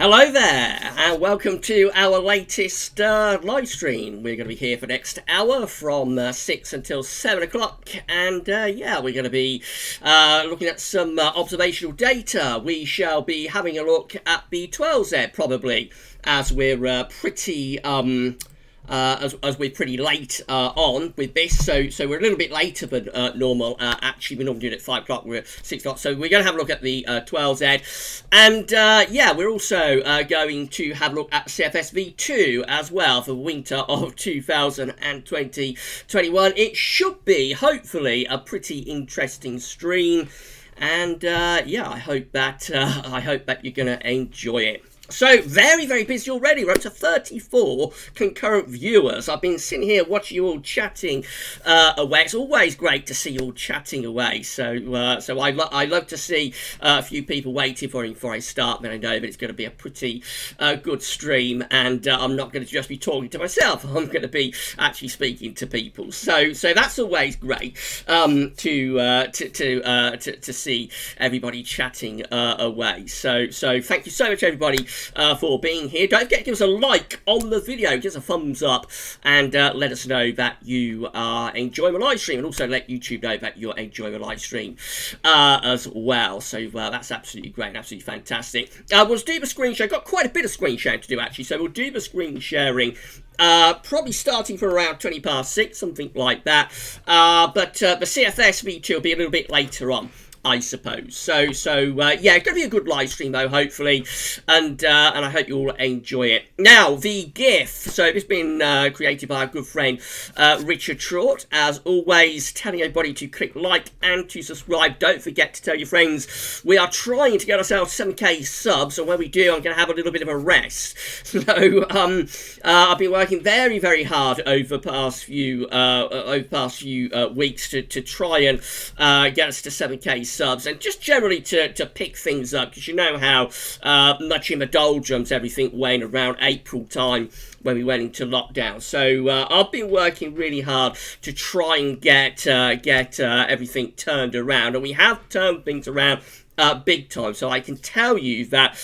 Hello there, and welcome to our latest live stream. We're going to be here for the next hour from 6 until 7 o'clock, and yeah, we're going to be looking at some observational data. We shall be having a look at the 12Z probably, as we're pretty as we're pretty late on with this, so we're a little bit later than normal. Actually, we normally do it at 5 o'clock. We're at 6 o'clock, so we're going to have a look at the 12Z, and yeah, we're also going to have a look at CFSV2 as well for the winter of 2020-21. It should be, hopefully, a pretty interesting stream, and yeah, I hope that you're going to enjoy it. So, very, very busy already. We're up to 34 concurrent viewers. I've been sitting here watching you all chatting away. It's always great to see you all chatting away. So I love to see a few people waiting for me before I start. Then I know that it's going to be a pretty good stream, and I'm not going to just be talking to myself. I'm going to be actually speaking to people. So that's always great to see everybody chatting away. So thank you so much, everybody, for being here. Don't forget to give us a like on the video, give us a thumbs up, and let us know that you are enjoying the live stream, and also let YouTube know that you're enjoying the live stream as well. So that's absolutely great, absolutely fantastic. We'll do the screen share. Got quite a bit of screen sharing to do actually, so we'll do the screen sharing probably starting from around 20 past 6, something like that. But the CFSV2 will be a little bit later on, I suppose. So yeah, it's going to be a good live stream though, hopefully, and I hope you all enjoy it. Now, the GIF. So it's been created by our good friend Richard Trott. As always, telling everybody to click like and to subscribe. Don't forget to tell your friends. We are trying to get ourselves 7k subs, and when we do, I'm going to have a little bit of a rest. So I've been working very, very hard over the past few weeks to try and get us to 7k subs, and just generally to pick things up, because you know how much in the doldrums everything went around April time when we went into lockdown. So I've been working really hard to try and get everything turned around, and we have turned things around big time. So I can tell you that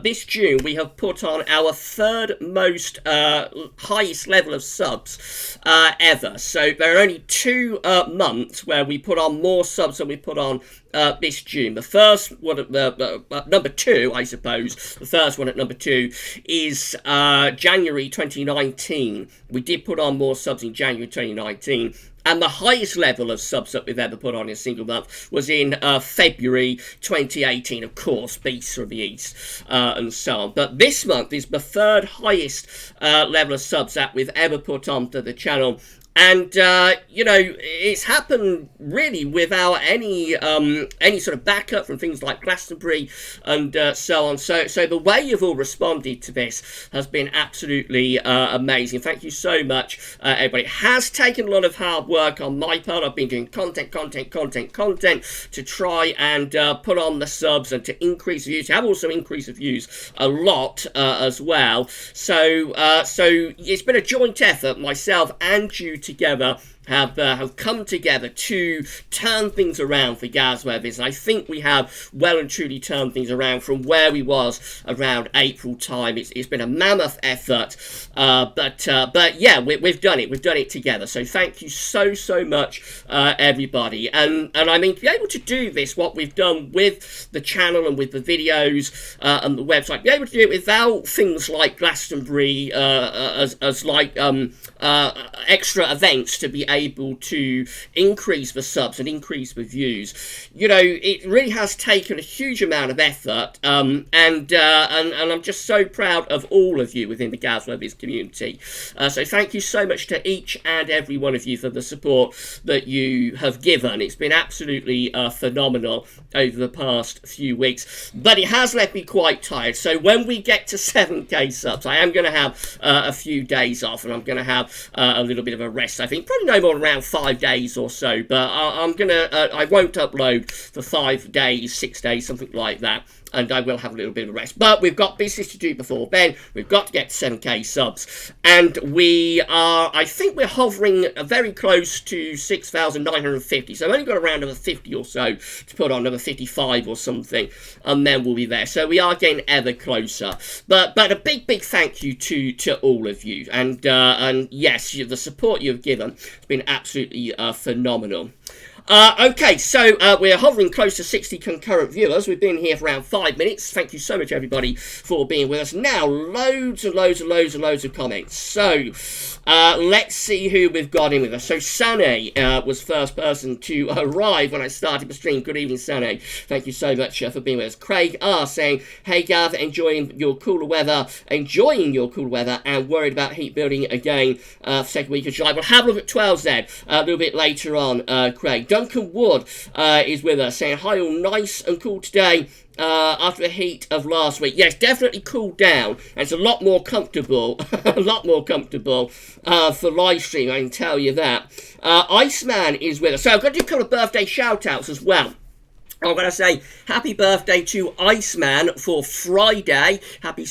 this June we have put on our third most highest level of subs ever. So there are only 2 months where we put on more subs than we put on this June. The first one at number 2, I suppose. The first one at number 2 is January 2019. We did put on more subs in January 2019. And the highest level of subs that we've ever put on in a single month was in February 2018, of course, Beasts from the East, and so on. But this month is the third highest level of subs that we've ever put onto the channel. And, you know, it's happened really without any sort of backup from things like Glastonbury and so on. So the way you've all responded to this has been absolutely amazing. Thank you so much, everybody. It has taken a lot of hard work on my part. I've been doing content to try and put on the subs and to increase views. I have also increased the views a lot as well. So it's been a joint effort, myself and you together have come together to turn things around for GavsWeatherVids, and I think we have well and truly turned things around from where we was around April time. It's been a mammoth effort, but yeah, we've done it. We've done it together. So thank you so much, everybody. And I mean, to be able to do this, what we've done with the channel and with the videos and the website, be able to do it without things like Glastonbury as like extra events to be able to increase the subs and increase the views. You know, it really has taken a huge amount of effort, and I'm just so proud of all of you within the GavsWeatherVids community. So thank you so much to each and every one of you for the support that you have given. It's been absolutely phenomenal over the past few weeks, but it has left me quite tired. So when we get to 7k subs, I am going to have a few days off, and I'm going to have a little bit of a rest. I think probably no more for around 5 days or so, but I won't upload for 5 days, 6 days, something like that. And I will have a little bit of a rest. But we've got business to do before then. We've got to get to 7k subs. And I think we're hovering very close to 6,950. So I've only got around another 50 or so to put on, another 55 or something. And then we'll be there. So we are getting ever closer. But a big thank you to all of you. And yes, the support you've given has been absolutely phenomenal. Okay, so we're hovering close to 60 concurrent viewers. We've been here for around 5 minutes. Thank you so much, everybody, for being with us. Now, loads of comments. So, let's see who we've got in with us. So, Sane was first person to arrive when I started the stream. Good evening, Sane. Thank you so much for being with us. Craig R saying, hey, Gav, enjoying your cooler weather, and worried about heat building again second week of July. We'll have a look at 12 then a little bit later on, Craig. Duncan Wood is with us, saying, hi, all nice and cool today after the heat of last week. Yes, definitely cooled down, and it's a lot more comfortable, for live stream, I can tell you that. Iceman is with us. So I've got to do a couple of birthday shout-outs as well. I'm going to say happy birthday to Iceman for Friday. Happy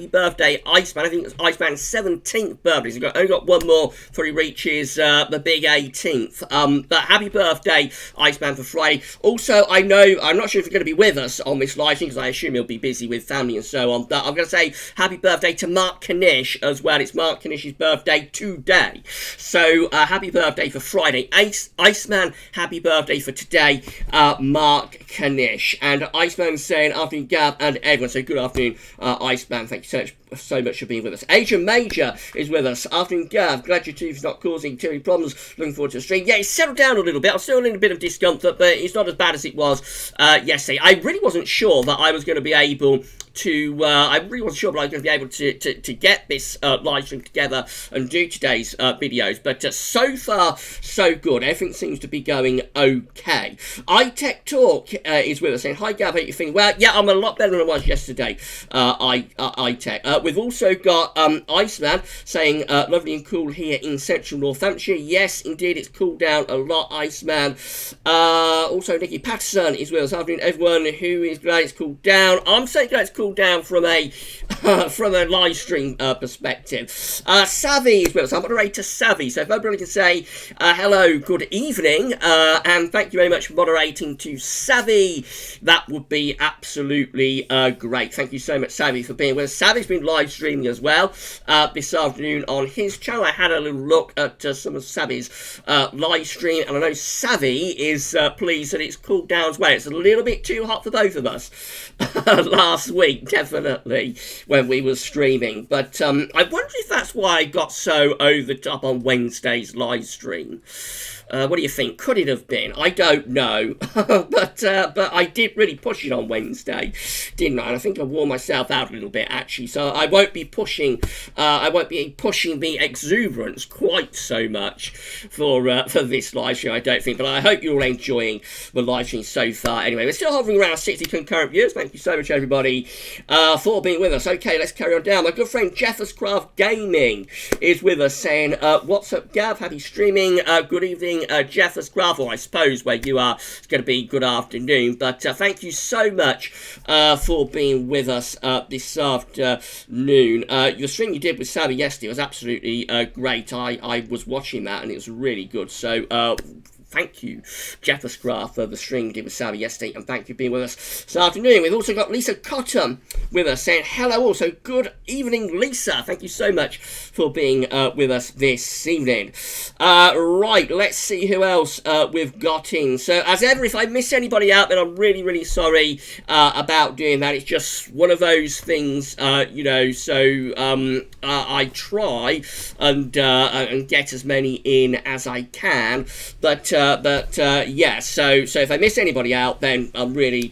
birthday, Iceman. I think it's Iceman's 17th birthday. He's only got one more before he reaches the big 18th. But happy birthday, Iceman, for Friday. Also, I'm not sure if you're going to be with us on this live stream, because I assume he'll be busy with family and so on. But I'm going to say happy birthday to Mark Kanish as well. It's Mark Kanish's birthday today. So happy birthday for Friday, Iceman. Happy birthday for today, Mark Kanish. And Iceman saying, afternoon, Gav and everyone. So good afternoon, Iceman. Thank you so much for being with us. Adrian Major is with us. Afternoon, Gav. Glad your teeth is not causing too many problems. Looking forward to the stream. Yeah, it's settled down a little bit. I'm still in a bit of discomfort, but it's not as bad as it was yesterday. I really wasn't sure that I was going to be able to get this live stream together and do today's videos, but so far so good. Everything seems to be going okay. iTech Talk is with us, saying, hi Gav, how you feeling? Well, yeah, I'm a lot better than I was yesterday, iTech. We've also got Iceman saying, lovely and cool here in central Northamptonshire. Yes, indeed, it's cooled down a lot, Iceman. Also, Nicky Patterson is with us. Afternoon, everyone who is glad it's cooled down. I'm saying glad it's cooled down from a live stream perspective. Savvy is with us. I'm moderator Savvy. So if everybody can say hello, good evening, and thank you very much for moderating to Savvy, that would be absolutely great. Thank you so much, Savvy, for being with us. Savvy's been live streaming as well this afternoon on his channel. I had a little look at some of Savvy's live stream, and I know Savvy is pleased that it's cooled down as well. It's a little bit too hot for both of us last week, definitely, when we were streaming. But I wonder if that's why I got so over the top on Wednesday's live stream. What do you think? Could it have been? I don't know. but I did really push it on Wednesday, didn't I? And I think I wore myself out a little bit, actually. So I won't be pushing the exuberance quite so much for this live stream, I don't think. But I hope you're all enjoying the live stream so far. Anyway, we're still hovering around 60 concurrent viewers. Thank you so much, everybody, for being with us. Okay, let's carry on down. My good friend Jefferscraft Gaming is with us, saying, what's up, Gav? Happy streaming. Good evening, Jefferscraft, or I suppose where you are, it's going to be good afternoon. But thank you so much for being with us this afternoon. The stream you did with Savvy yesterday was absolutely great. I was watching that, and it was really good. So thank you, Jefferscraft, for the stream you did with Savvy yesterday, and thank you for being with us this afternoon. We've also got Lisa Cotton with us, saying hello also. Good evening, Lisa. Thank you so much for being with us this evening. Right, let's see who else we've got in. So, as ever, if I miss anybody out, then I'm really, really sorry about doing that. It's just one of those things, you know, so I try and get as many in as I can, but yeah, so if I miss anybody out, then I'm really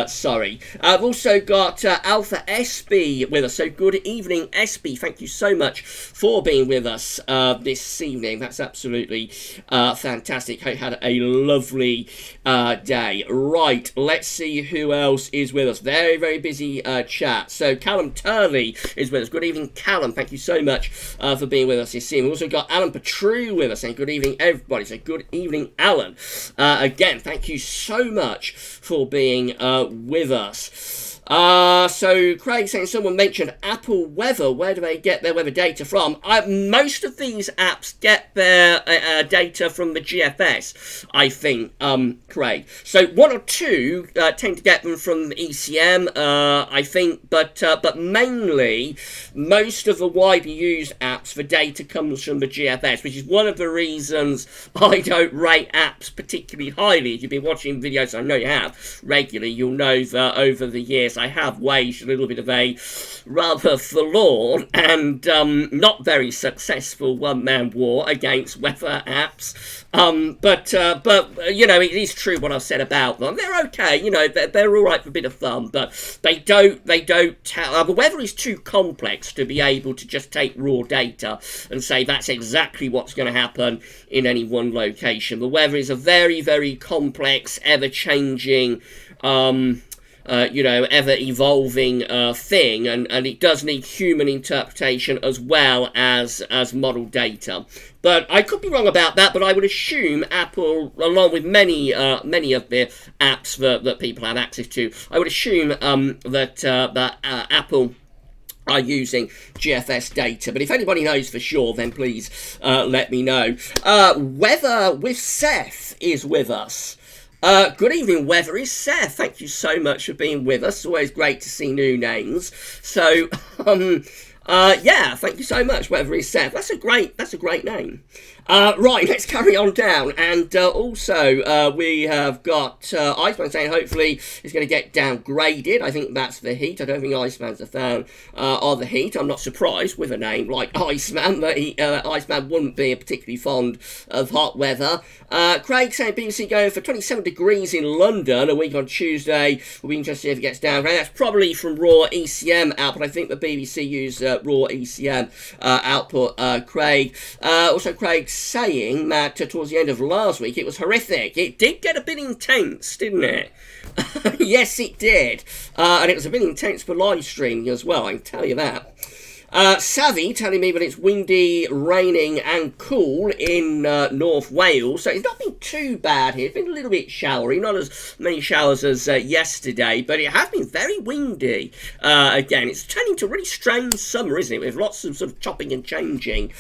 sorry. I've also got Alpha SB with us, so good evening, SB. Thank you so much for being with us this evening. That's absolutely fantastic. I had a lovely day. Right, let's see who else is with us. Very, very busy chat. So Callum Turley is with us. Good evening, Callum. Thank you so much for being with us this evening. We've also got Alan Petru with us, and good evening, everybody. So good evening, Alan. Again, thank you so much for being with us. So Craig saying someone mentioned Apple Weather. Where do they get their weather data from? Most of these apps get their data from the GFS, I think, Craig. So one or two tend to get them from ECM, I think, but mainly most of the widely used apps for data comes from the GFS, which is one of the reasons I don't rate apps particularly highly. If you've been watching videos, I know you have, regularly, you'll know that over the years I have waged a little bit of a rather forlorn and not very successful one-man war against weather apps. But you know, it is true what I've said about them. They're okay, you know, they're all right for a bit of fun, but they don't tell. The weather is too complex to be able to just take raw data and say that's exactly what's going to happen in any one location. The weather is a very, very complex, ever-changing, you know, ever-evolving thing, and it does need human interpretation as well as model data. But I could be wrong about that, but I would assume Apple, along with many of the apps that people have access to, I would assume that Apple are using GFS data. But if anybody knows for sure, then please let me know. Weather with Seth is with us. Good evening, Weather is Seth. Thank you so much for being with us. It's always great to see new names. So, yeah, thank you so much, Weather is Seth. That's a great name. Right, let's carry on down. And also, we have got Iceman saying hopefully it's going to get downgraded. I think that's the heat. I don't think Iceman's a fan of the heat. I'm not surprised with a name like Iceman that Iceman wouldn't be particularly fond of hot weather. Craig saying BBC going for 27 degrees in London a week on Tuesday. We'll be interested if it gets downgraded. That's probably from raw ECM output. I think the BBC used raw ECM output, Craig. Also, Craig saying that towards the end of last week it was horrific. It did get a bit intense, didn't it? Yes, it did. And it was a bit intense for live streaming as well, I can tell you that. Savvy telling me that it's windy, raining and cool in North Wales, so it's not been too bad here. It's been a little bit showery, not as many showers as yesterday, but it has been very windy. Again, it's turning into a really strange summer, isn't it, with lots of sort of chopping and changing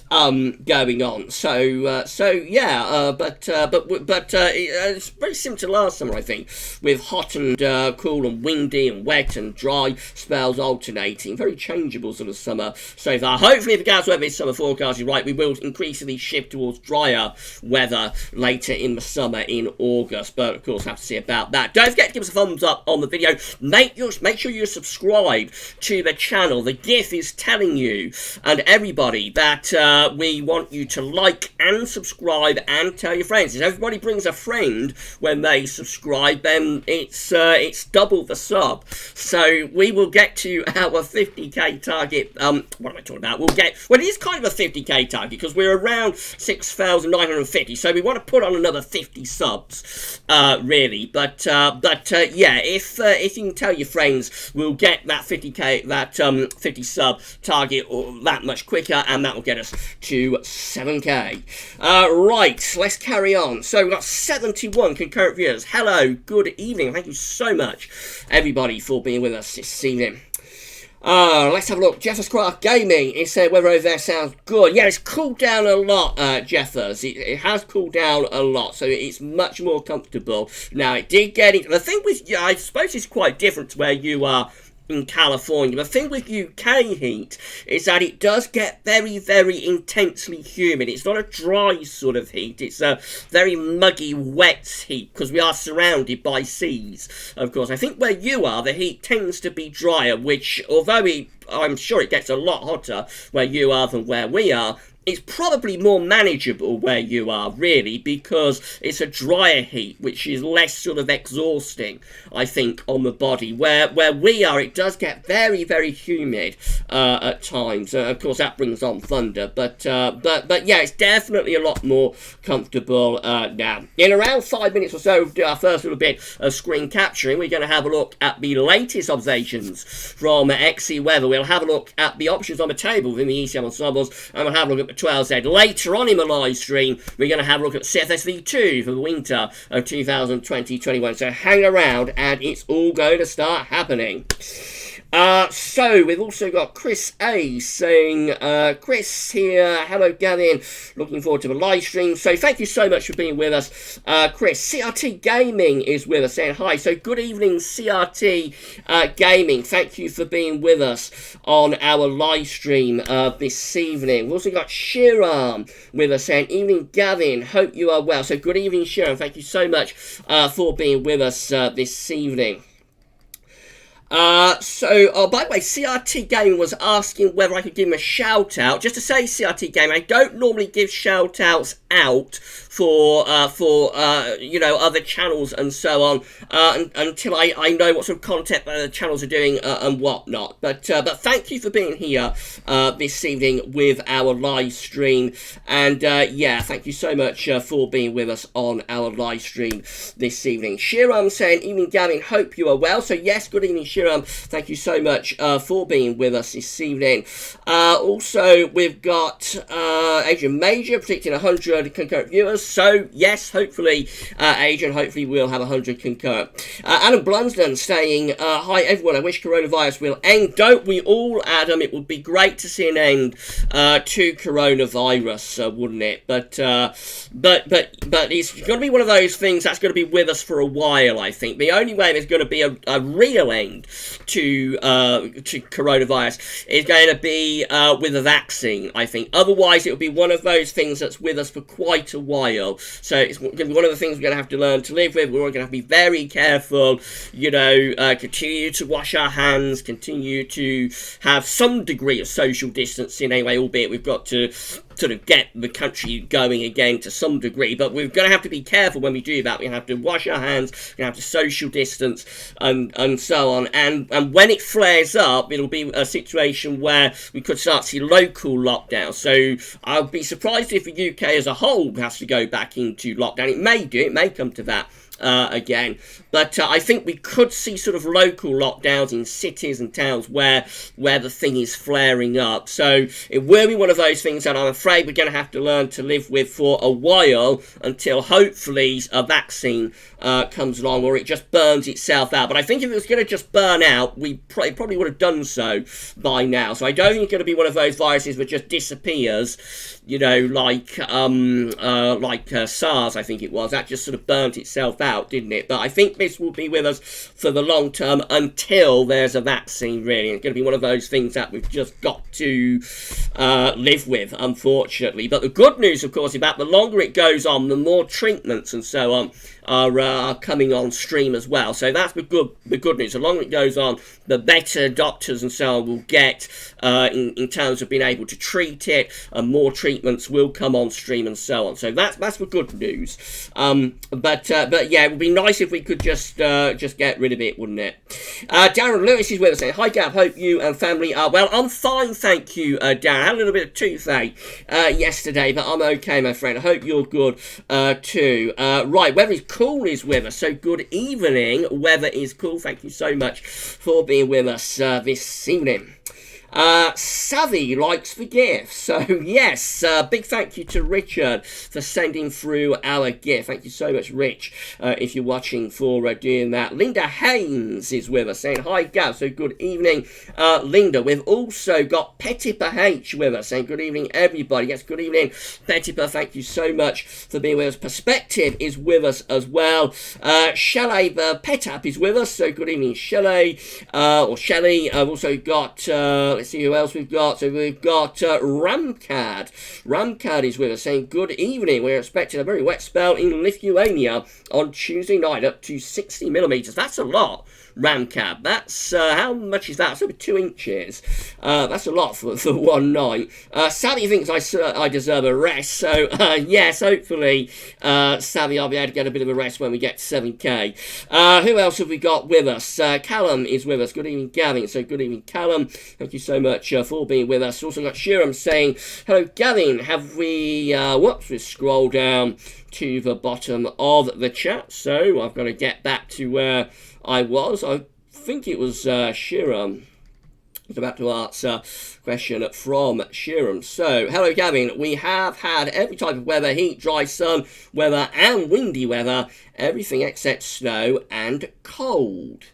going on. So yeah, but it's very similar to last summer, I think, with hot and cool and windy and wet and dry spells alternating. Very changeable sort of summer so far. Hopefully, if the GavsWeatherVids summer forecast is right, we will increasingly shift towards drier weather later in the summer in August. But of course, have to see about that. Don't forget to give us a thumbs up on the video. Make sure you're subscribed to the channel. The GIF is telling you and everybody that we want you to like and subscribe and tell your friends. If everybody brings a friend when they subscribe, then it's double the sub. So we will get to our 50k target. What am I talking about? Well, it is kind of a 50k target because we're around 6,950. So we want to put on another 50 subs, really. But yeah, if you can tell your friends, we'll get that 50k, that 50 sub target that much quicker, and that will get us to 7k. Right, let's carry on. So we've got 71 concurrent viewers. Hello, good evening. Thank you so much, everybody, for being with us this evening. Let's have a look. Jeffers Craft Gaming is saying weather over there sounds good. Yeah, it's cooled down a lot, Jeffers. It has cooled down a lot, so it's much more comfortable. Now, it did get it. The thing with, I suppose it's quite different to where you are in California. The thing with UK heat is that it does get very, very intensely humid. It's not a dry sort of heat. It's a very muggy, wet heat because we are surrounded by seas, of course. I think where you are, the heat tends to be drier, which, although I'm sure it gets a lot hotter where you are than where we are, it's probably more manageable where you are, really, because it's a drier heat, which is less sort of exhausting, I think, on the body. Where we are, it does get very, very humid at times. Of course, that brings on thunder, but yeah, it's definitely a lot more comfortable now. In around 5 minutes or so, we'll do our first little bit of screen capturing. We're going to have a look at the latest observations from XE Weather. We'll have a look at the options on the table within the ECM ensembles, and we'll have a look at the 12Z. Later on in the live stream, we're going to have a look at CFSV2 for the winter of 2020-21. So hang around, and it's all going to start happening. So we've also got Chris A saying, Chris here, hello Gavin, looking forward to the live stream. So thank you so much for being with us, Chris. CRT Gaming is with us saying hi. So good evening, CRT Gaming. Thank you for being with us on our live stream this evening. We've also got Shiram with us saying, evening Gavin, hope you are well. So good evening, Shiram. Thank you so much for being with us this evening. By the way, CRT Gaming was asking whether I could give him a shout out. Just to say, CRT Gaming, I don't normally give shout outs out for you know, other channels and so on until I know what sort of content the channels are doing and whatnot. But thank you for being here this evening with our live stream, and yeah, thank you so much for being with us on our live stream this evening. Shiram saying, evening Gavin, hope you are well. So yes, good evening Shiram. Thank you so much for being with us this evening. Also, we've got Adrian Major predicting 100 concurrent viewers. So, yes, hopefully, Adrian, hopefully we'll have 100 concurrent. Adam Blunsden saying, hi everyone, I wish coronavirus will end. Don't we all, Adam? It would be great to see an end to coronavirus, wouldn't it? But it's going to be one of those things that's going to be with us for a while, I think. The only way there's going to be a real end to coronavirus is going to be with a vaccine, I think. Otherwise, it'll be one of those things that's with us for quite a while. So it's going to be one of the things we're going to have to learn to live with. We're all going to have to be very careful, you know, continue to wash our hands, continue to have some degree of social distancing anyway, albeit we've got to sort of get the country going again to some degree, but we're going to have to be careful when we do that. We have to wash our hands, we have to social distance, and so on. And when it flares up, it'll be a situation where we could start to see local lockdown. So I'll be surprised if the UK as a whole has to go back into lockdown. It may come to that again, but I think we could see sort of local lockdowns in cities and towns where the thing is flaring up. So it will be one of those things that I'm afraid we're going to have to learn to live with for a while, until hopefully a vaccine comes along, or it just burns itself out. But I think if it was going to just burn out, we probably would have done so by now. So I don't think it's going to be one of those viruses that just disappears, you know, like SARS, I think it was. That just sort of burnt itself out, didn't it? But I think this will be with us for the long term until there's a vaccine, really. It's going to be one of those things that we've just got to live with, unfortunately. But the good news, of course, is that the longer it goes on, the more treatments and so on are coming on stream as well. So that's the good news. The longer it goes on, the better doctors and so on will get in terms of being able to treat it, and more treatments will come on stream and so on. So that's the good news. But yeah, it would be nice if we could just get rid of it, wouldn't it? Darren Lewis is with us saying, hi Gav, hope you and family are well. I'm fine, thank you, Darren. I had a little bit of toothache yesterday, but I'm okay, my friend. I hope you're good too. Right, Weather is Cool is with us. So good evening, Weather is Cool. Thank you so much for being with us this evening. Savvy likes the gift. So yes, big thank you to Richard for sending through our gift. Thank you so much, Rich, if you're watching, for doing that. Linda Haynes is with us saying hi Gav. So good evening, Linda. We've also got Pettiper H with us saying good evening everybody. Yes, good evening Pettiper, thank you so much for being with us. Perspective is with us as well. Shelley the Pet App is with us, so good evening Shelley, or Shelley. I've also got Let's see who else we've got. So we've got Ramcad. Ramcad is with us saying, good evening. We're expecting a very wet spell in Lithuania on Tuesday night, up to 60 millimetres. That's a lot. Ramcab. That's how much is that? That's over 2 inches. That's a lot for one night. Savvy thinks I deserve a rest. So yes, hopefully, Savvy, I'll be able to get a bit of a rest when we get to 7K. Who else have we got with us? Callum is with us. Good evening, Gavin. So good evening, Callum. Thank you so much for being with us. Also got Shiram saying, hello, Gavin. Have we? Whoops, we scroll down to the bottom of the chat. So I've got to get back to where I think it was Shiram. I was about to answer a question from Shiram. So, hello Gavin, we have had every type of weather, heat, dry sun weather and windy weather, everything except snow and cold.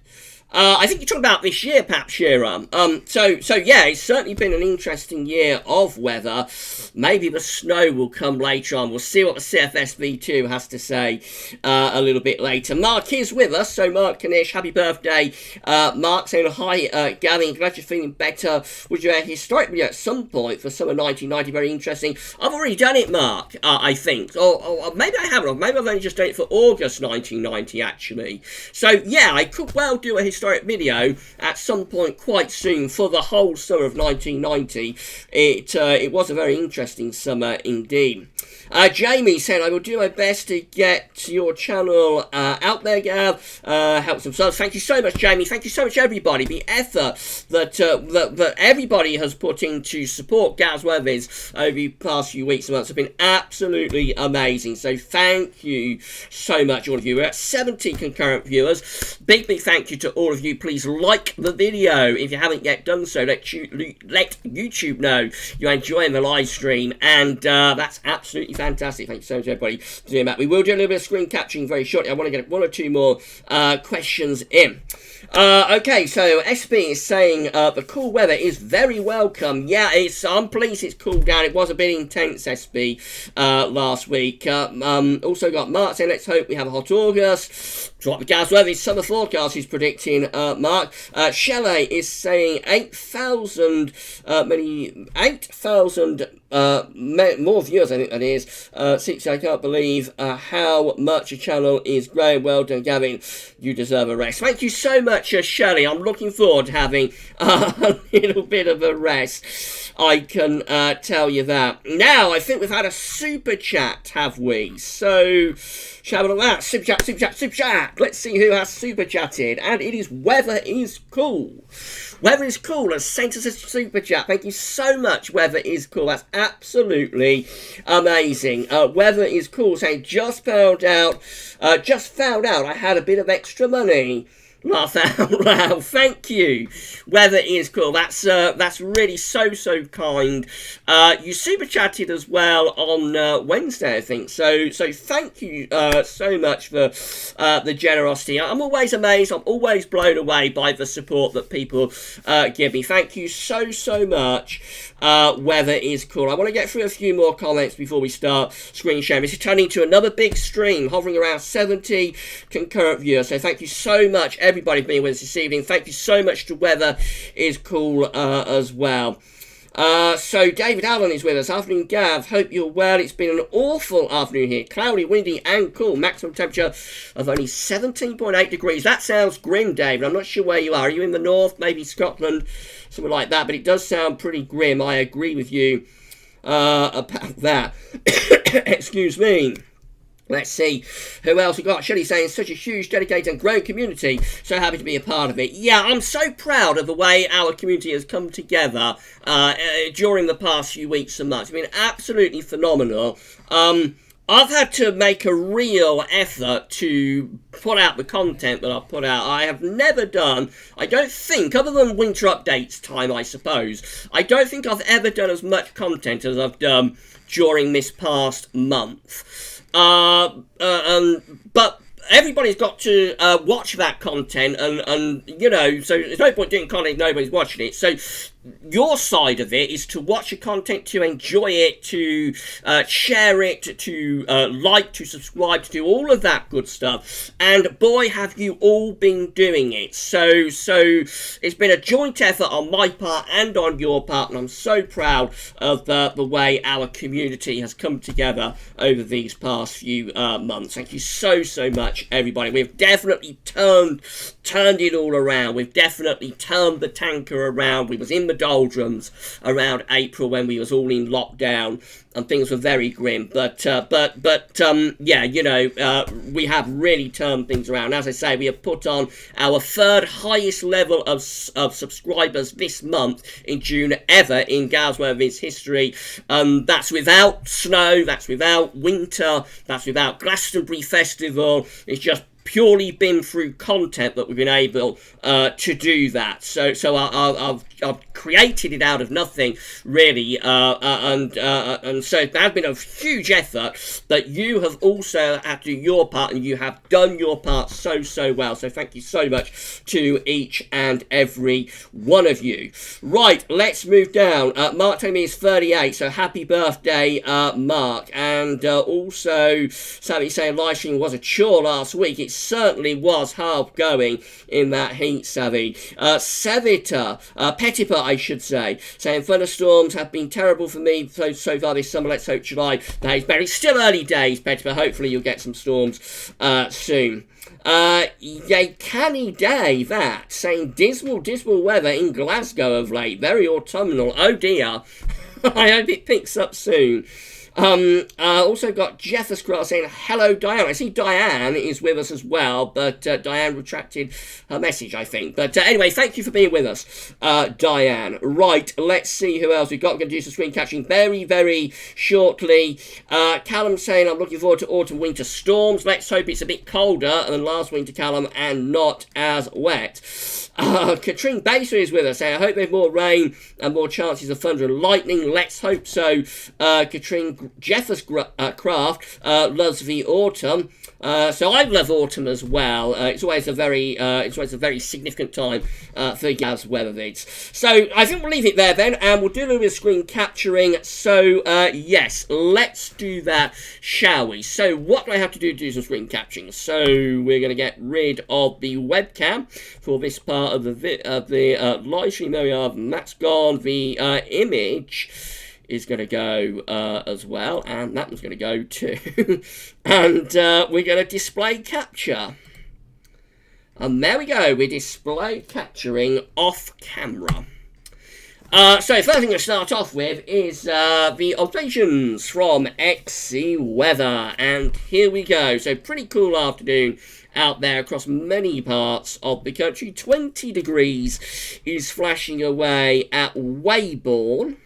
I think you're talking about this year, perhaps, Shiram. So yeah, it's certainly been an interesting year of weather. Maybe the snow will come later on. We'll see what the CFSV2 has to say a little bit later. Mark is with us, so Mark Kanish, happy birthday. Mark saying, hi, Gavin, glad you're feeling better. Would you a historic video at some point for summer 1990? Very interesting. I've already done it, Mark, I think. Or maybe I haven't. Maybe I've only just done it for August 1990, actually. So yeah, I could well do a historic video at some point quite soon for the whole summer of 1990. It was a very interesting summer indeed. Jamie said, I will do my best to get your channel out there, Gav. Help some subs. Thank you so much, Jamie. Thank you so much, everybody. The effort that everybody has put into support GavsWeatherVids over the past few weeks and months have been absolutely amazing. So thank you so much, all of you. We're at 70 concurrent viewers. Big thank you to all of you. Please like the video if you haven't yet done so. Let YouTube know you're enjoying the live stream, and that's absolutely fantastic. Thank you so much, everybody, for doing that. We will do a little bit of screen capturing very shortly. I want to get 1 or 2 more questions in. Okay, so SB is saying the cool weather is very welcome. Yeah, I'm pleased it's cooled down. It was a bit intense, SB, last week. Also got Mark saying, let's hope we have a hot August. What the GavsWeatherVids summer forecast is predicting, Mark. Shelley is saying 8,000 more viewers, I think that is. 60, I can't believe how much a channel is growing. Well done, Gavin. You deserve a rest. Thank you so much, Shelley. I'm looking forward to having a little bit of a rest. I can tell you that. Now, I think we've had a super chat, have we? So, shall we look at that? Super chat, super chat, super chat. Let's see who has super chatted. And it is Weather is Cool. Weather is Cool has sent us a super chat. Thank you so much, Weather is Cool. That's absolutely amazing. Weather is Cool saying, just found out I had a bit of extra money. Laugh out loud. Thank you. Weather is Cool. That's really so kind. You super chatted as well on Wednesday, I think. So thank you so much for the generosity. I'm always amazed. I'm always blown away by the support that people give me. Thank you so much. Weather is Cool. I want to get through a few more comments before we start screen sharing. This is turning into another big stream, hovering around 70 concurrent viewers. So thank you so much, everybody, for being with us this evening. Thank you so much to Weather is Cool as well. So David Allen is with us. Afternoon, Gav. Hope you're well. It's been an awful afternoon here. Cloudy, windy and cool. Maximum temperature of only 17.8 degrees. That sounds grim, David. I'm not sure where you are. Are you in the north? Maybe Scotland? Something like that. But it does sound pretty grim. I agree with you about that. Excuse me. Let's see who else we got. Shelley saying, such a huge, dedicated and growing community. So happy to be a part of it. Yeah, I'm so proud of the way our community has come together during the past few weeks and months. It's been absolutely phenomenal. I've had to make a real effort to put out the content that I've put out. I have never done, I don't think, other than winter updates time, I suppose, I don't think I've ever done as much content as I've done during this past month. But everybody's got to watch that content, and you know, so there's no point doing content if nobody's watching it. So your side of it is to watch the content, to enjoy it, to share it, to like, to subscribe, to do all of that good stuff. And boy, have you all been doing it. So it's been a joint effort on my part and on your part, and I'm so proud of the way our community has come together over these past few months. Thank you so much, everybody. We've definitely turned it all around. We've definitely turned the tanker around. We was in the doldrums around April when we was all in lockdown and things were very grim, but yeah, you know, we have really turned things around. As I say, we have put on our third highest level of subscribers this month in June ever in GavsWeatherVids history. That's without snow, that's without winter, that's without Glastonbury Festival. It's just purely been through content that we've been able to do that. So I've created it out of nothing, really, and so it has been a huge effort. But you have also had to do your part, and you have done your part so well. So thank you so much to each and every one of you. Right, let's move down. Mark telling me he's 38, so happy birthday, Mark. And also somebody saying live stream was a chore last week. It certainly was hard going in that heat, Savvy. Savita, Pettiper, I should say, saying thunderstorms have been terrible for me so far this summer. Let's hope July days better. It's still early days, Pettiper. Hopefully you'll get some storms soon. Yay, canny day, that, saying dismal weather in Glasgow of late. Very autumnal. Oh dear. I hope it picks up soon. Also got Jeffers saying, hello, Diane. I see Diane is with us as well, but Diane retracted her message, I think. But anyway, thank you for being with us, Diane. Right, let's see who else we've got. We're going to do some screen capturing very shortly. Callum saying, I'm looking forward to autumn winter storms. Let's hope it's a bit colder than last winter, Callum, and not as wet. Katrine Baser is with us, saying, I hope there's more rain and more chances of thunder and lightning. Let's hope so. Katrine Jeffers Craft loves the autumn. So I love autumn as well. It's always a very significant time for GavsWeatherVids. So I think we'll leave it there then, and we'll do a little bit of screen capturing. So yes, let's do that, shall we? So what do I have to do to do some screen capturing? So we're going to get rid of the webcam for this part of the live stream. There we are, and that's gone. The image is going to go as well, and that one's going to go too. And we're going to display capture. And there we go, we're display capturing off camera. So first thing to start off with is the observations from XC Weather, and here we go. So pretty cool afternoon out there across many parts of the country. 20 degrees is flashing away at Weybourne.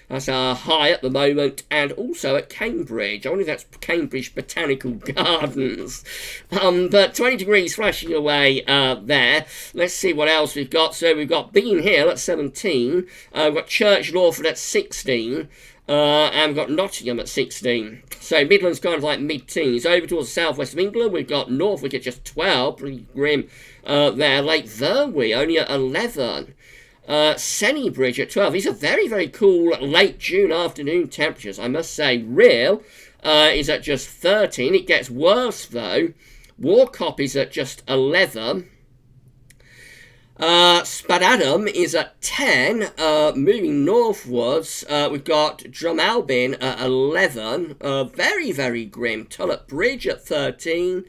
That's our high at the moment, and also at Cambridge. I wonder if that's Cambridge Botanical Gardens. But 20 degrees flashing away there. Let's see what else we've got. So we've got Bean Hill at 17. We've got Church Lawford at 16. And we've got Nottingham at 16. So Midlands kind of like mid-teens. Over towards the southwest of England, we've got Norfolk at just 12. Pretty grim there. Lake Verwey only at 11. Sennybridge at 12. These are very cool late June afternoon temperatures, I must say. Real is at just 13. It gets worse, though. Warcop is at just 11. Spadadam is at 10. Moving northwards, we've got Drumalbin at 11. Very grim. Tulloch Bridge at 13.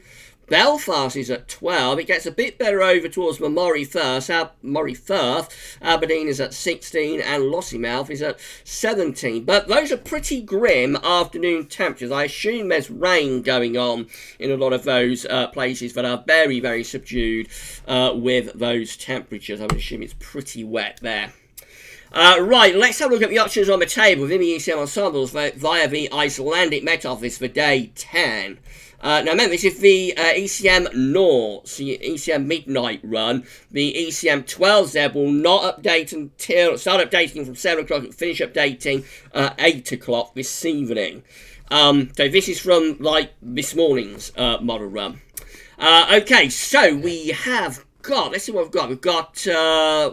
Belfast is at 12. It gets a bit better over towards the Moray Firth. Aberdeen is at 16, and Lossiemouth is at 17. But those are pretty grim afternoon temperatures. I assume there's rain going on in a lot of those places that are very subdued with those temperatures. I would assume it's pretty wet there. Right, let's have a look at the options on the table within the ECM ensembles via the Icelandic Met Office for day 10. Now remember, this is the ECM North, so ECM Midnight run. The ECM 12Z will not update until, start updating from 7 o'clock and finish updating 8 o'clock this evening. So this is from, like, this morning's model run. Okay, so we have got. Let's see what we've got.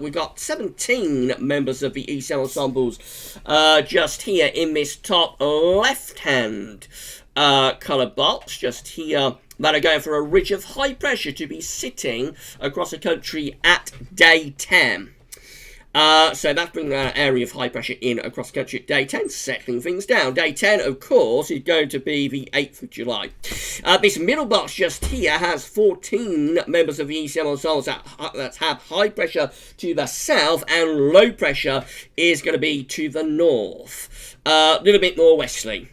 We've got 17 members of the ECM ensembles just here in this top left-hand colour box, just here, that are going for a ridge of high pressure to be sitting across the country at day 10. So that's bringing that area of high pressure in across the country at day 10, settling things down. Day 10, of course, is going to be the 8th of July. This middle box just here has 14 members of the ECM ensembles that have high pressure to the south, and low pressure is going to be to the north. A little bit more westerly.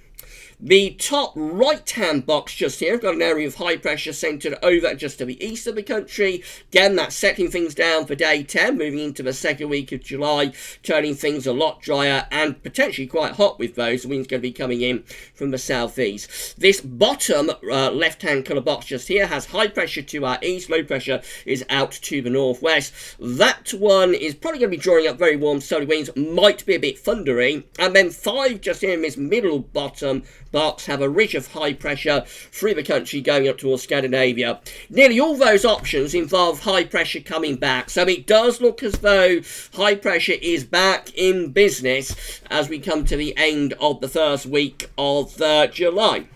The top right-hand box just here, I've got an area of high pressure centred over just to the east of the country. Again, that's settling things down for day 10, moving into the second week of July, turning things a lot drier and potentially quite hot with those. The wind's going to be coming in from the southeast. This bottom left-hand colour box just here has high pressure to our east, low pressure is out to the northwest. That one is probably going to be drawing up very warm southerly winds, might be a bit thundery. And then 5 just here in this middle bottom box have a ridge of high pressure through the country going up towards Scandinavia. Nearly all those options involve high pressure coming back, so it does look as though high pressure is back in business as we come to the end of the first week of July.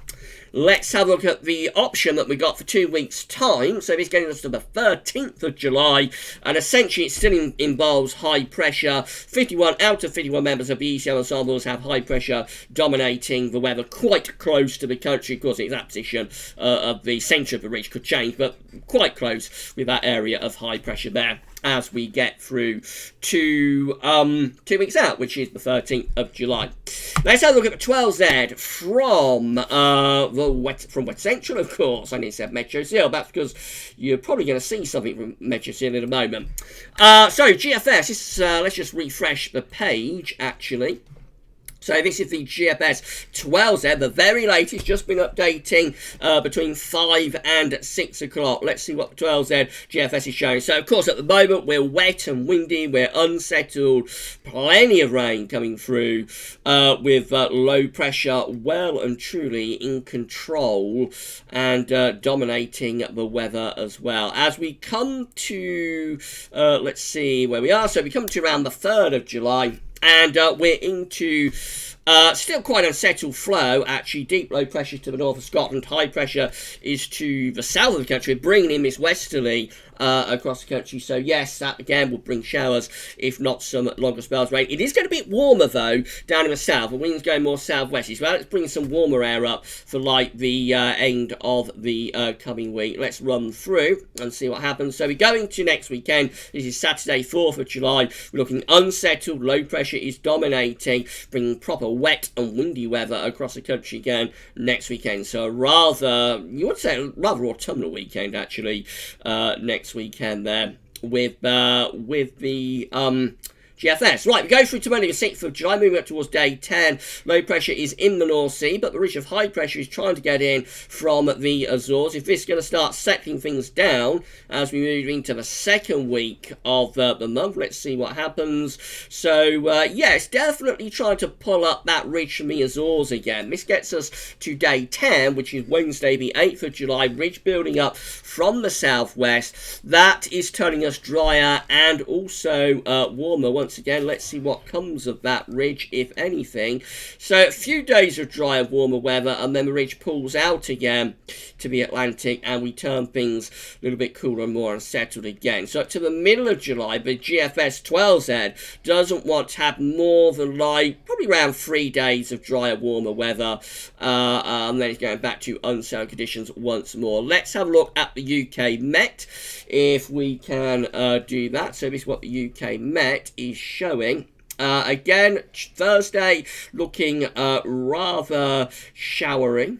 Let's have a look at the option that we got for 2 weeks' time. So this getting us to the 13th of July, and essentially it still involves high pressure. 51 out of 51 members of the ECM ensembles have high pressure dominating the weather quite close to the country. Of course, its position of the centre of the ridge could change, but quite close with that area of high pressure there as we get through to 2 weeks out, which is the 13th of July. Let's have a look at the 12Z from West Central, of course. I need to say Metro Seal. That's because you're probably going to see something from Metro Seal in a moment. So GFS, let's just refresh the page, actually. So this is the GFS 12Z, the very latest, just been updating between 5 and 6 o'clock. Let's see what the 12Z GFS is showing. So, of course, at the moment, we're wet and windy, we're unsettled, plenty of rain coming through with low pressure well and truly in control and dominating the weather as well. As we come to, let's see where we are. So we come to around the 3rd of July. And we're into still quite unsettled flow, actually. Deep low pressure to the north of Scotland. High pressure is to the south of the country, bringing in this westerly across the country. So, yes, that again will bring showers, if not some longer spells of rain. It is going to be warmer, though, down in the south. The wind's going more southwest as well. Let's bring some warmer air up for, like, the end of the coming week. Let's run through and see what happens. So, we're going to next weekend. This is Saturday, 4th of July. We're looking unsettled. Low pressure is dominating, bringing proper wet and windy weather across the country again next weekend. So, rather, you would say, rather autumnal weekend, actually, next weekend there with the GFS. Right, we go through to Monday the 6th of July, moving up towards day 10. Low pressure is in the North Sea, but the ridge of high pressure is trying to get in from the Azores. If this is going to start settling things down as we move into the second week of the month, let's see what happens. So, yeah, it's definitely trying to pull up that ridge from the Azores again. This gets us to day 10, which is Wednesday the 8th of July. Ridge building up from the southwest. That is turning us drier and also warmer. Once again, let's see what comes of that ridge, if anything. So a few days of dry and warmer weather, and then the ridge pulls out again to the Atlantic, and we turn things a little bit cooler and more unsettled again. So up to the middle of July, the GFS 12Z doesn't want to have more than like probably around 3 days of drier, warmer weather, and then it's going back to unsettled conditions once more. Let's have a look at the UK Met, if we can do that. So this is what the UK Met is showing. Again, Thursday looking rather showery.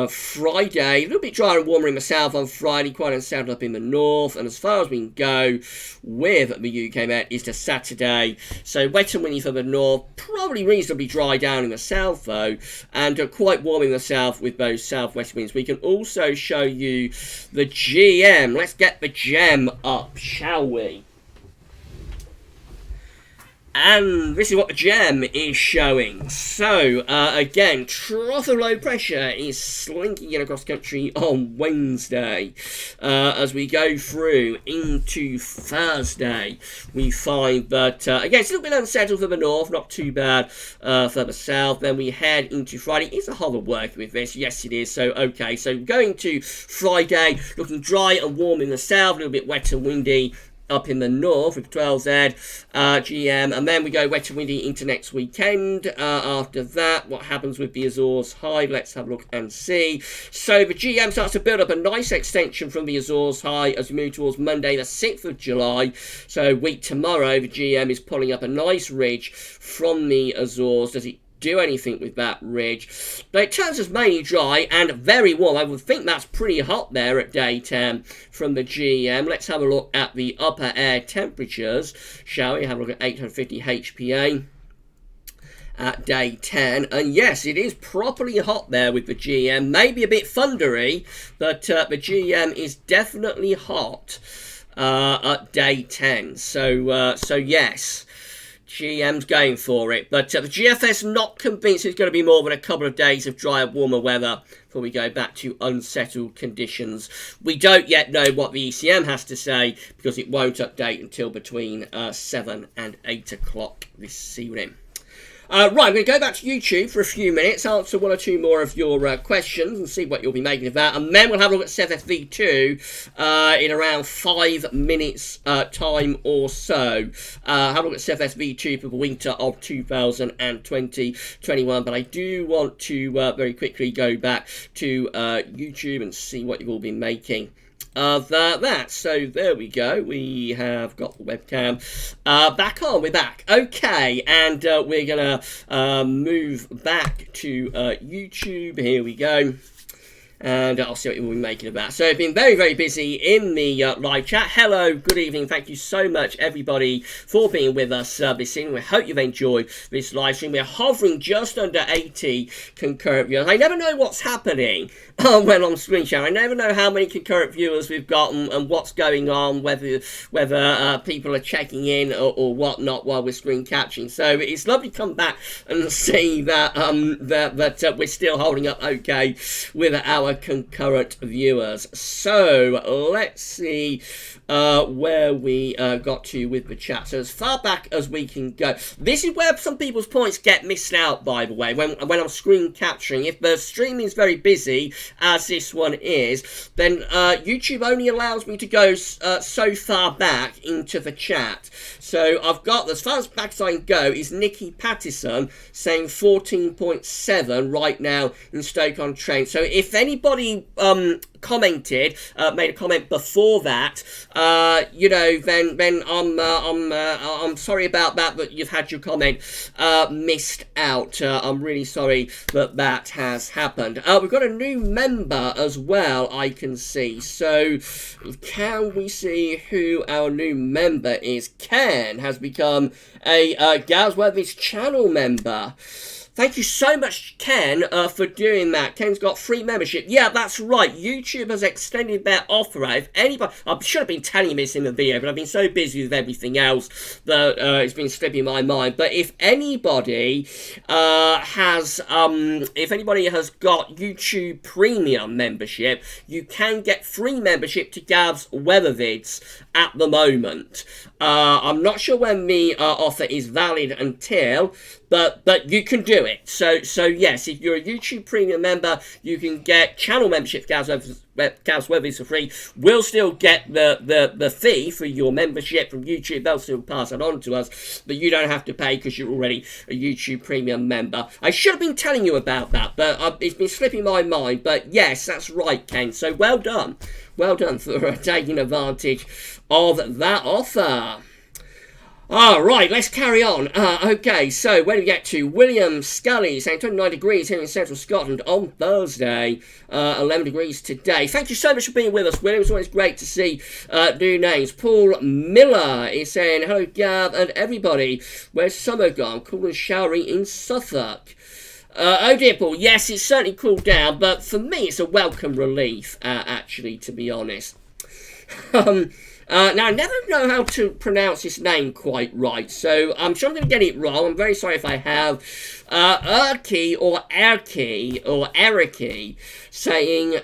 Friday, a little bit drier and warmer in the south on Friday, quite unsettled up in the north. And as far as we can go with the UK Met is to Saturday. So wet and windy for the north, probably reasonably dry down in the south though, and quite warm in the south with those southwest winds. We can also show you the GM. Let's get the GEM up, shall we? And this is what the gem is showing. So, again, trough of low pressure is slinking in across country on Wednesday. As we go through into Thursday, we find that, again, it's a little bit unsettled for the north, not too bad for the south. Then we head into Friday. Is a hover working with this? Yes, it is. So, okay, so going to Friday, looking dry and warm in the south, a little bit wet and windy up in the north with 12Z, GM, and then we go wet and windy into next weekend. After that, what happens with the Azores high? Let's have a look and see. So the GM starts to build up a nice extension from the Azores high as we move towards Monday, the 6th of July. So week tomorrow, the GM is pulling up a nice ridge from the Azores. Does it do anything with that ridge? But it turns us mainly dry and very warm. I would think that's pretty hot there at day 10 from the GM. Let's have a look at the upper air temperatures, shall we? Have a look at 850 HPA at day 10, and yes, it is properly hot there with the GM. Maybe a bit thundery, but the GM is definitely hot at day 10. So yes, GM's going for it, but the GFS not convinced it's going to be more than a couple of days of drier, warmer weather before we go back to unsettled conditions. We don't yet know what the ECM has to say because it won't update until between 7 and 8 o'clock this evening. Right, I'm going to go back to YouTube for a few minutes, answer one or two more of your questions and see what you'll be making of that. And then we'll have a look at CFSV2 in around 5 minutes time or so. Have a look at CFSV2 for the winter of 2020-21. But I do want to very quickly go back to YouTube and see what you've all been making of that. So there we go. We have got the webcam back on. We're back. Okay, and we're gonna move back to YouTube. Here we go. And I'll see what you'll be making of that. So I've been very, very busy in the live chat. Hello, good evening. Thank you so much, everybody, for being with us this evening. We hope you've enjoyed this live stream. We're hovering just under 80 concurrent viewers. I never know what's happening when on screen share. I never know how many concurrent viewers we've got and what's going on, whether people are checking in or whatnot while we're screen capturing. So it's lovely to come back and see that that we're still holding up okay with our concurrent viewers. So let's see where we got to with the chat. So as far back as we can go. This is where some people's points get missed out, by the way, when I'm screen capturing. If the stream is very busy, as this one is, then YouTube only allows me to go so far back into the chat. So I've got, as far as back as I can go, is Nikki Pattison saying 14.7 right now in Stoke-on-Trent. So if anybody commented, made a comment before that, you know, then I'm sorry about that, but you've had your comment missed out. I'm really sorry that that has happened. We've got a new member as well, I can see. So can we see who our new member is? Ken has become a GavsWeatherVids channel member. Thank you so much, Ken, for doing that. Ken's got free membership. Yeah, that's right. YouTube has extended their offer out. If anybody, I should have been telling you this in the video, but I've been so busy with everything else that it's been slipping my mind. But if anybody has got YouTube Premium membership, you can get free membership to GavsWeatherVids at the moment. I'm not sure when the offer is valid until, but you can do it. So yes, if you're a YouTube Premium member, you can get channel membership for GavsWeatherVids for free. We'll still get the fee for your membership from YouTube. They'll still pass it on to us, but you don't have to pay because you're already a YouTube Premium member. I should have been telling you about that, but it's been slipping my mind. But yes, that's right, Ken. So well done. Well done for taking advantage of that offer. All right, let's carry on. Okay, so where do we get to? William Scully saying 29 degrees here in central Scotland on Thursday, 11 degrees today. Thank you so much for being with us, William. It's always great to see new names. Paul Miller is saying, hello, Gav and everybody. Where's summer gone? Cool and showery in Suffolk. Oh dear, Paul. Yes, it's certainly cooled down, but for me, it's a welcome relief, actually, to be honest. Now, I never know how to pronounce his name quite right, so I'm sure I'm going to get it wrong. I'm very sorry if I have. Erky or Eriki saying,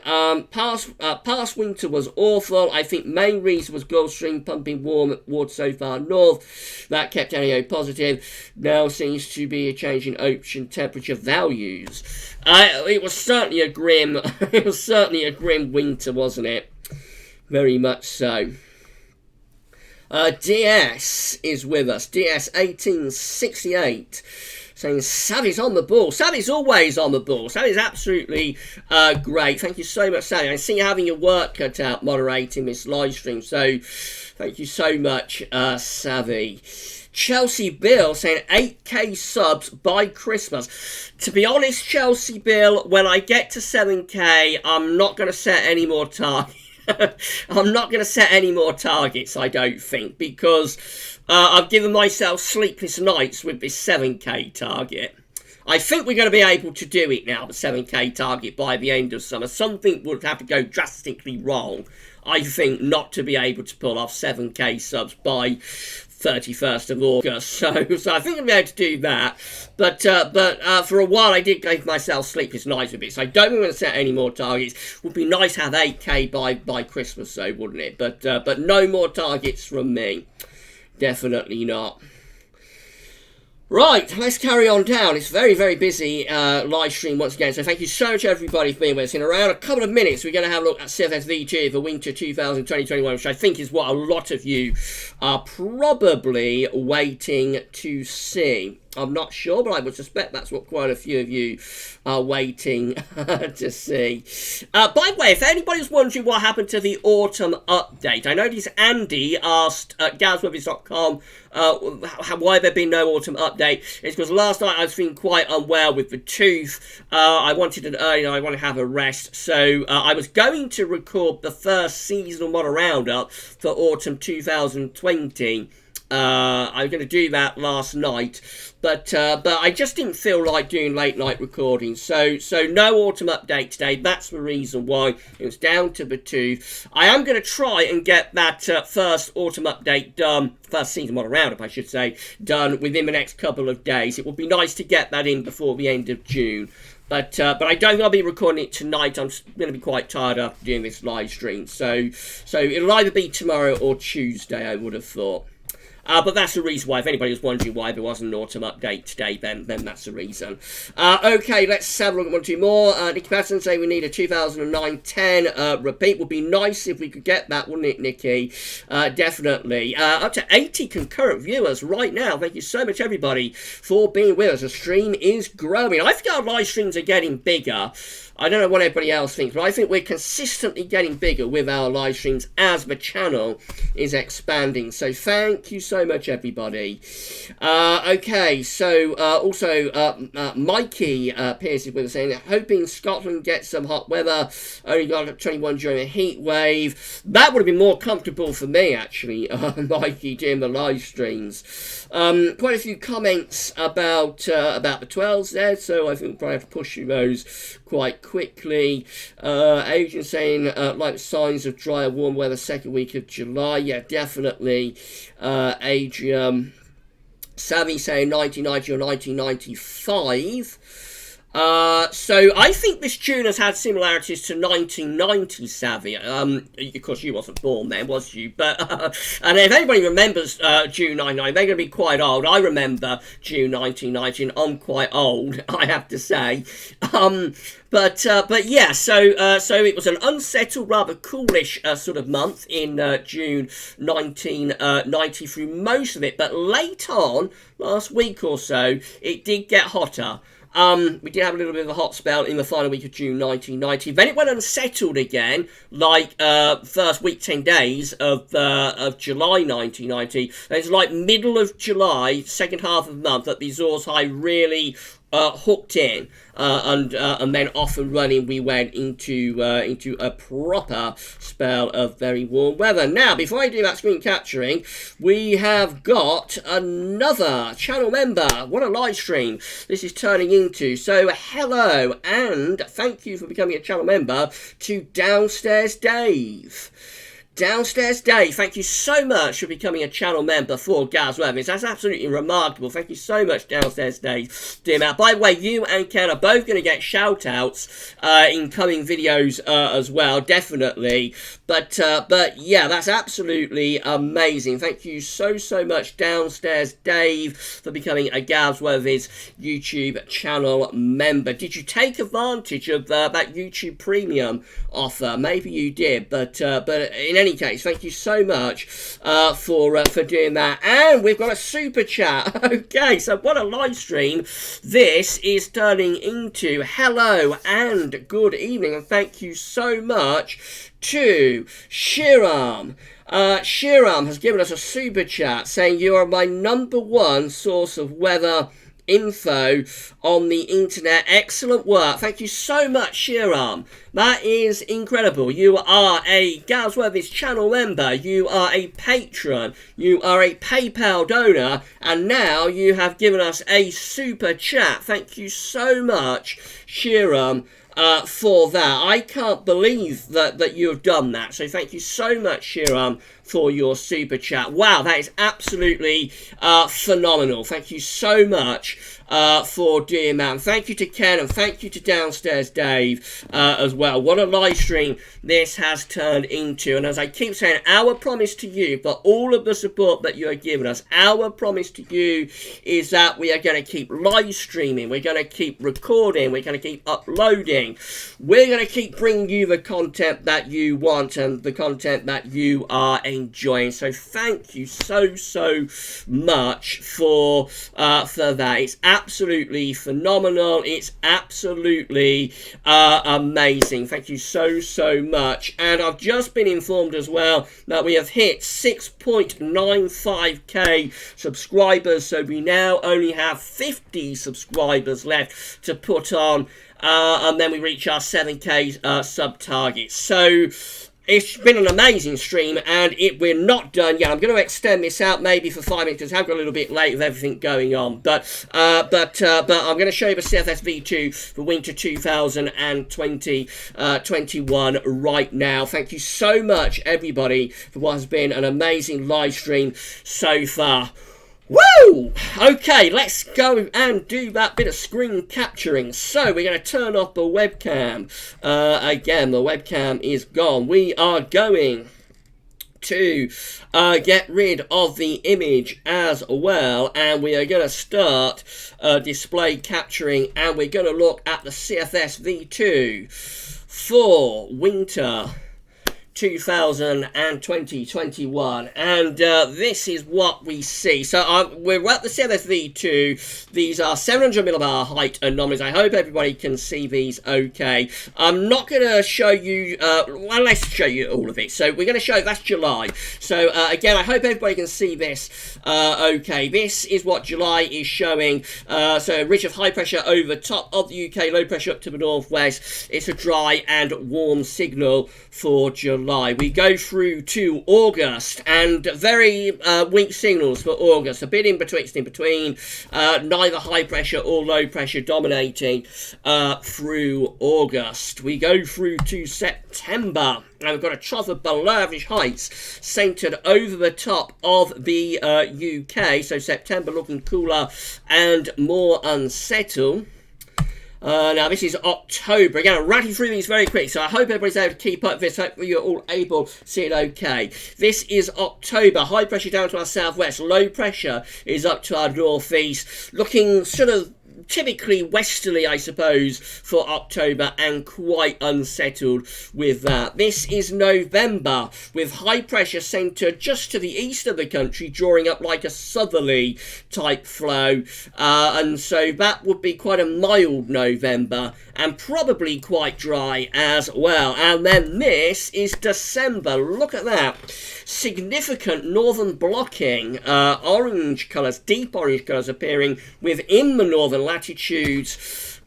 past winter was awful. I think main reason was Gulf Stream pumping warm water so far north. That kept NAO positive. Now seems to be a change in ocean temperature values. It was certainly a grim, winter, wasn't it? Very much so. DS is with us. DS 1868 saying Savvy's on the ball. Savvy's always on the ball. Savvy's absolutely great. Thank you so much, Savvy. I see you having your work cut out moderating this live stream. So thank you so much, Savvy. Chelsea Bill saying 8k subs by Christmas. To be honest, Chelsea Bill, when I get to 7k, I'm not going to set any more targets. I'm not going to set any more targets, I don't think, because I've given myself sleepless nights with this 7k target. I think we're going to be able to do it now, the 7k target, by the end of summer. Something would have to go drastically wrong, I think, not to be able to pull off 7k subs by 31st of August, so I think I'll be able to do that, but for a while I did give myself sleepless nights with it, so I don't think I'm going to set any more targets. Would be nice to have 8k by Christmas though, wouldn't it? But no more targets from me, definitely not. Right, let's carry on down. It's very, very busy live stream once again, so thank you so much everybody for being with us. In around a couple of minutes, we're going to have a look at CFSV2 for winter 2020-21, which I think is what a lot of you are probably waiting to see. I'm not sure, but I would suspect that's what quite a few of you are waiting to see. By the way, if anybody's wondering what happened to the autumn update, I noticed Andy asked at GavsWeatherVids.com why there been no autumn update. It's because last night I was feeling quite unwell with the tooth. I wanted an early night, I want to have a rest. So I was going to record the first seasonal model roundup for autumn 2020. I was going to do that last night, but I just didn't feel like doing late night recordings, so no autumn update today. That's the reason why it was down to the tooth. I am going to try and get that first autumn update done, first season model roundup I should say, done within the next couple of days. It would be nice to get that in before the end of June. But I don't think I'll be recording it tonight. I'm going to be quite tired after doing this live stream. So it'll either be tomorrow or Tuesday, I would have thought. But that's the reason why, if anybody was wondering why there wasn't an autumn update today, then that's the reason. Okay, let's have a look at one or two more. Nikki Patterson saying we need a 2009-10 repeat. Would be nice if we could get that, wouldn't it, Nikki? Definitely. Up to 80 concurrent viewers right now. Thank you so much, everybody, for being with us. The stream is growing. I think our live streams are getting bigger. I don't know what everybody else thinks, but I think we're consistently getting bigger with our live streams as the channel is expanding. So thank you so much, everybody. Okay, so also Mikey Pierce is with us saying, hoping Scotland gets some hot weather. Only got up 21 during a heat wave. That would have been more comfortable for me, actually, Mikey, doing the live streams. Quite a few comments about the 12s there, so I think we'll probably have to push through those quite quickly. Adrian saying like signs of drier warm weather second week of July. Yeah, definitely. Adrian. Savvy saying 1990 or 1995. So I think this tune has had similarities to 1990, Savvy. Of course, you wasn't born then, was you? But and if anybody remembers June 1990, they're going to be quite old. I remember June 1990, and I'm quite old, I have to say. But yeah, so it was an unsettled, rather coolish sort of month in June 1990 through most of it. But late on, last week or so, it did get hotter. We did have a little bit of a hot spell in the final week of June 1990. Then it went unsettled again, like first week, 10 days of July 1990. And it's like middle of July, second half of the month, that the Azores High really hooked in, and then off and running we went into a proper spell of very warm weather. Now, before I do that screen capturing, we have got another channel member. What a live stream this is turning into. So hello and thank you for becoming a channel member to Downstairs Dave. Downstairs Dave, thank you so much for becoming a channel member for GavsWeatherVids. That's absolutely remarkable. Thank you so much, Downstairs Dave. Dear Matt. By the way, you and Ken are both going to get shout-outs in coming videos as well, definitely. But yeah, that's absolutely amazing. Thank you so much, Downstairs Dave, for becoming a GavsWeatherVids YouTube channel member. Did you take advantage of that YouTube Premium offer? Maybe you did, but in any case, thank you so much for doing that. And we've got a super chat. Okay, so what a live stream this is turning into. Hello and good evening, and thank you so much to Shiram. Shiram has given us a super chat saying, you are my #1 source of weather info on the internet. Excellent work. Thank you so much, Shiram. That is incredible. You are a GavsWeatherVids channel member. You are a patron. You are a PayPal donor. And now you have given us a super chat. Thank you so much, Shiram, for that. I can't believe that you have done that. So thank you so much, Shiram, for your super chat. Wow, that is absolutely phenomenal. Thank you so much for doing that. And thank you to Ken, and thank you to Downstairs Dave as well. What a live stream this has turned into. And as I keep saying, our promise to you, for all of the support that you are giving us, our promise to you is that we are going to keep live streaming, we're going to keep recording, we're going to keep uploading, we're going to keep bringing you the content that you want and the content that you are enjoying. So thank you so much for that. It's absolutely phenomenal. It's absolutely amazing. Thank you so much. And I've just been informed as well that we have hit 6.95k subscribers, so we now only have 50 subscribers left to put on, and then we reach our 7k sub target. So it's been an amazing stream, and we're not done yet. I'm going to extend this out maybe for 5 minutes because I've got a little bit late with everything going on. But I'm going to show you the CFSV2 for winter 2020-21 right now. Thank you so much, everybody, for what has been an amazing live stream so far. Woo! Okay, let's go and do that bit of screen capturing. So we're going to turn off the webcam. Again, the webcam is gone. We are going to get rid of the image as well, and we are going to start display capturing, and we're going to look at the CFSV2 for winter 2020-21, and this is what we see. So we're at the CFSV2. These are 700 millibar height anomalies. I hope everybody can see these okay. I'm not going to show you, well, let's show you all of it. So we're going to show, that's July. So again, I hope everybody can see this okay. This is what July is showing. So a ridge of high pressure over top of the UK, low pressure up to the northwest. It's a dry and warm signal for July. We go through to August, and very weak signals for August, a bit in between, neither high pressure or low pressure dominating through August. We go through to September, and we've got a trough of below average heights centred over the top of the UK, so September looking cooler and more unsettled. Now this is October. Again, I'm rattling through these very quick, so I hope everybody's able to keep up with this. Hopefully you're all able to see it okay. This is October. High pressure down to our southwest. Low pressure is up to our northeast. Looking sort of typically westerly, I suppose, for October, and quite unsettled with that. This is November, with high pressure centred just to the east of the country, drawing up like a southerly type flow, and so that would be quite a mild November, and probably quite dry as well. And then this is December. Look at that. Significant northern blocking, orange colours, deep orange colours appearing within the northern latitudes.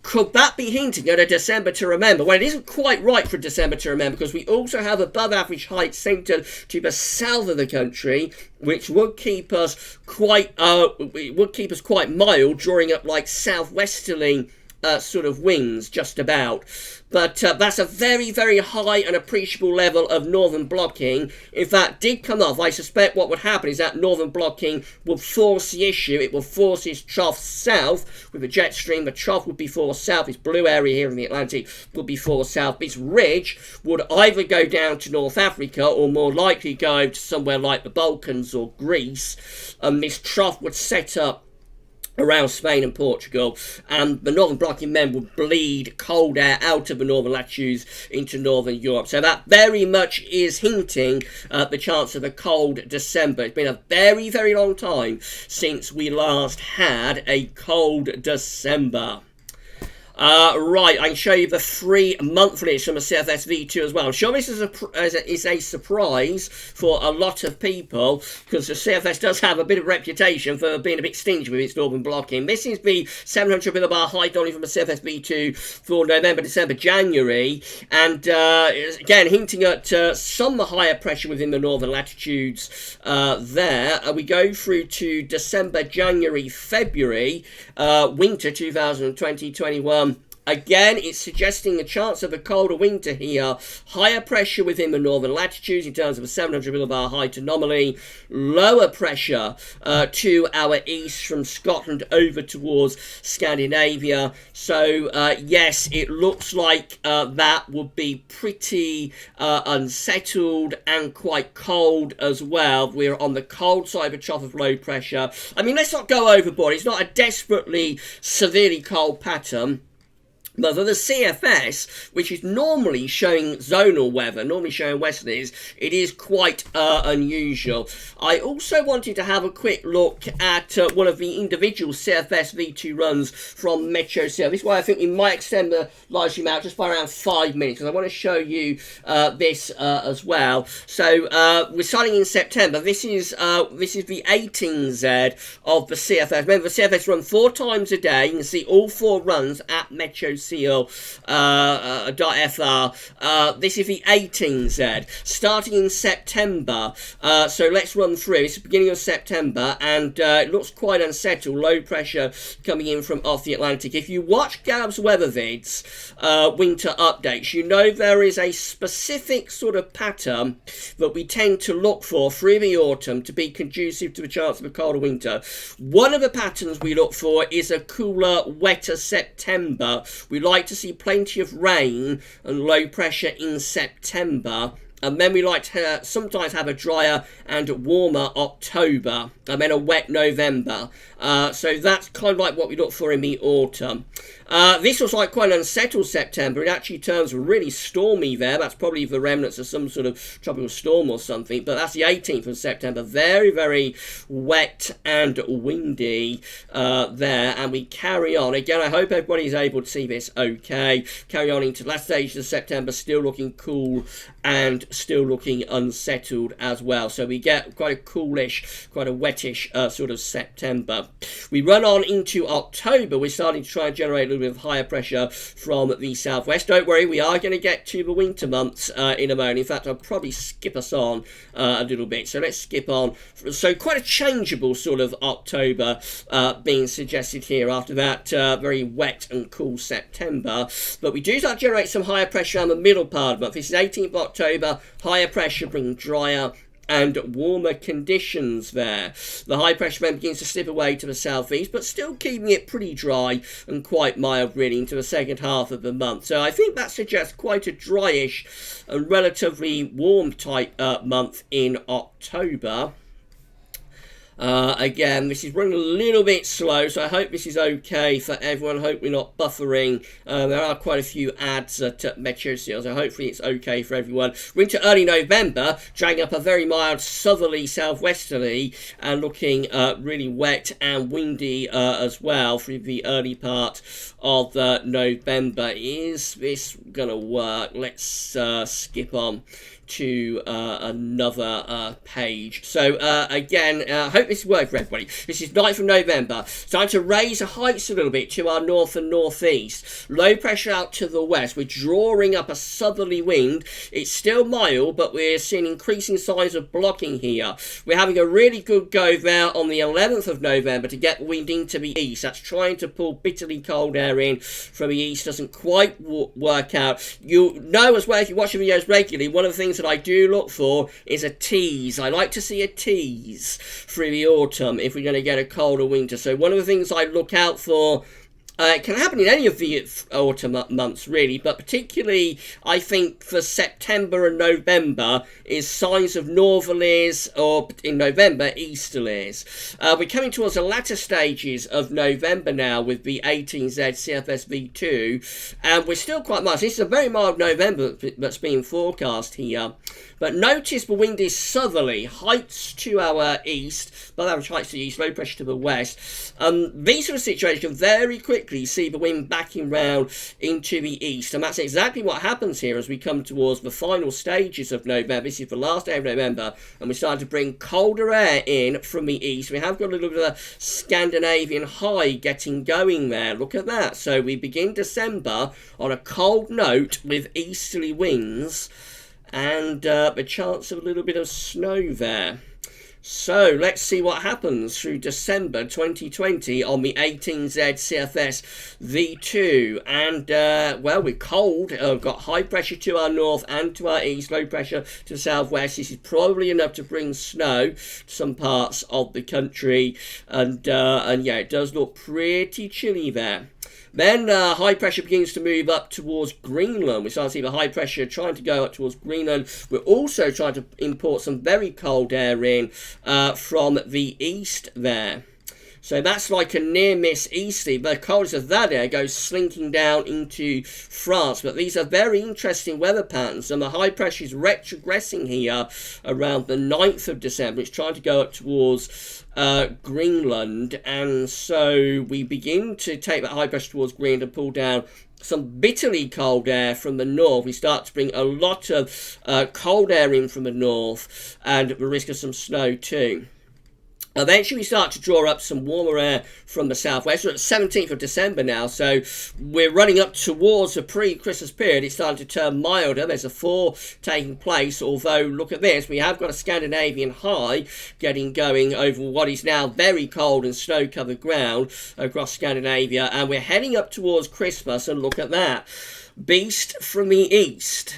Could that be hinting at a December to remember? Well, it isn't quite right for December to remember, because we also have above average heights centred to the south of the country, which would keep us quite mild, drawing up like southwesterly sort of winds, just about. But that's a very, very high and appreciable level of northern blocking. If that did come off, I suspect what would happen is that northern blocking will force the issue. It will force this trough south with the jet stream. The trough would be forced south. This blue area here in the Atlantic would be forced south. This ridge would either go down to North Africa or more likely go to somewhere like the Balkans or Greece. And this trough would set up around Spain and Portugal, and the northern blocking then will bleed cold air out of the northern latitudes into northern Europe. So that very much is hinting at the chance of a cold December. It's been a very, very long time since we last had a cold December. Right, I can show you the 3 monthlies from the CFSV2 as well. I'm sure this is a surprise for a lot of people, because the CFS does have a bit of reputation for being a bit stingy with its northern blocking. This is the 700 millibar height only from the CFSV2 for November, December, January, and again hinting at some higher pressure within the northern latitudes there. We go through to December, January, February, winter 2020-21. Again, it's suggesting a chance of a colder winter here. Higher pressure within the northern latitudes in terms of a 700 millibar height anomaly. Lower pressure to our east from Scotland over towards Scandinavia. So, yes, it looks like that would be pretty unsettled and quite cold as well. We're on the cold side of a trough of low pressure. I mean, let's not go overboard. It's not a desperately, severely cold pattern. But for the CFS, which is normally showing zonal weather, normally showing westerlies, it is quite unusual. I also wanted to have a quick look at one of the individual CFSV2 runs from MetroCL. This is why I think we might extend the live stream out just by around 5 minutes, because I want to show you this as well. So we're starting in September. This is the 18Z of the CFS. Remember, the CFS run 4 times a day. You can see all 4 runs at MetroCL.fr. This is the 18Z starting in September. So let's run through. It's the beginning of September, and it looks quite unsettled. Low pressure coming in from off the Atlantic. If you watch GavsWeatherVids winter updates, you know there is a specific sort of pattern that we tend to look for through the autumn to be conducive to the chance of a colder winter. One of the patterns we look for is a cooler, wetter September. We like to see plenty of rain and low pressure in September. And then we like to sometimes have a drier and warmer October, and then a wet November. So that's kind of like what we look for in the autumn. This was like quite an unsettled September. It actually turns really stormy there. That's probably the remnants of some sort of tropical storm or something. But that's the 18th of September. Very, very wet and windy there. And we carry on. Again, I hope everybody's able to see this okay. Carry on into the last stage of September, still looking cool and still looking unsettled as well. So we get quite a coolish, quite a wettish sort of September. We run on into October. We're starting to try and generate a little bit of higher pressure from the southwest. Don't worry, we are going to get to the winter months in a moment. In fact, I'll probably skip us on a little bit. So let's skip on. So quite a changeable sort of October being suggested here after that very wet and cool September. But we do start to generate some higher pressure on the middle part of the month. This is 18th of October. Higher pressure bringing drier and warmer conditions there. The high pressure then begins to slip away to the southeast, but still keeping it pretty dry and quite mild really into the second half of the month. So I think that suggests quite a dryish and relatively warm type month in October. Again, this is running a little bit slow, so I hope this is okay for everyone. I hope we're not buffering. There are quite a few ads at MetroCL, so hopefully it's okay for everyone. We're into early November, dragging up a very mild southerly, southwesterly, and looking really wet and windy as well through the early part of November. Is this going to work? Let's skip on to another page. So again, I hope this works for everybody. This is 9th of November. It's time to raise the heights a little bit to our north and northeast. Low pressure out to the west. We're drawing up a southerly wind. It's still mild, but we're seeing increasing signs of blocking here. We're having a really good go there on the 11th of November to get wind into the east. That's trying to pull bitterly cold air in from the east. Doesn't quite work out. You know as well, if you watch the videos regularly, one of the things that I do look for is a tease. I like to see a tease through the autumn if we're going to get a colder winter. So one of the things I look out for, it can happen in any of the autumn months, really, but particularly, I think, for September and November, is signs of northerlies, or in November, easterlies. We're coming towards the latter stages of November now with the 18Z CFSV2, and we're still quite mild. This is a very mild November that's being forecast here. But notice the wind is southerly, heights to our east, above average heights to the east, low pressure to the west. These sort of situations can very quickly see the wind backing round into the east, and that's exactly what happens here as we come towards the final stages of November. This is the last day of November, and we're starting to bring colder air in from the east. We have got a little bit of a Scandinavian high getting going there. Look at that. So we begin December on a cold note with easterly winds, and the chance of a little bit of snow there. So let's see what happens through December 2020 on the 18Z CFS V2. And, well, we're cold. We've got high pressure to our north and to our east, low pressure to the southwest. This is probably enough to bring snow to some parts of the country. And yeah, it does look pretty chilly there. Then high pressure begins to move up towards Greenland. We start to see the high pressure trying to go up towards Greenland. We're also trying to import some very cold air in from the east there. So that's like a near-miss easterly. The coldest of that air goes slinking down into France. But these are very interesting weather patterns. And the high pressure is retrogressing here around the 9th of December. It's trying to go up towards Greenland. And so we begin to take that high pressure towards Greenland and pull down some bitterly cold air from the north. We start to bring a lot of cold air in from the north, and the risk of some snow too. Eventually we start to draw up some warmer air from the southwest. We're at the 17th of December now, so we're running up towards the pre-Christmas period. It's starting to turn milder. There's a thaw taking place, although look at this. We have got a Scandinavian high getting going over what is now very cold and snow-covered ground across Scandinavia, and we're heading up towards Christmas, and look at that. Beast from the east.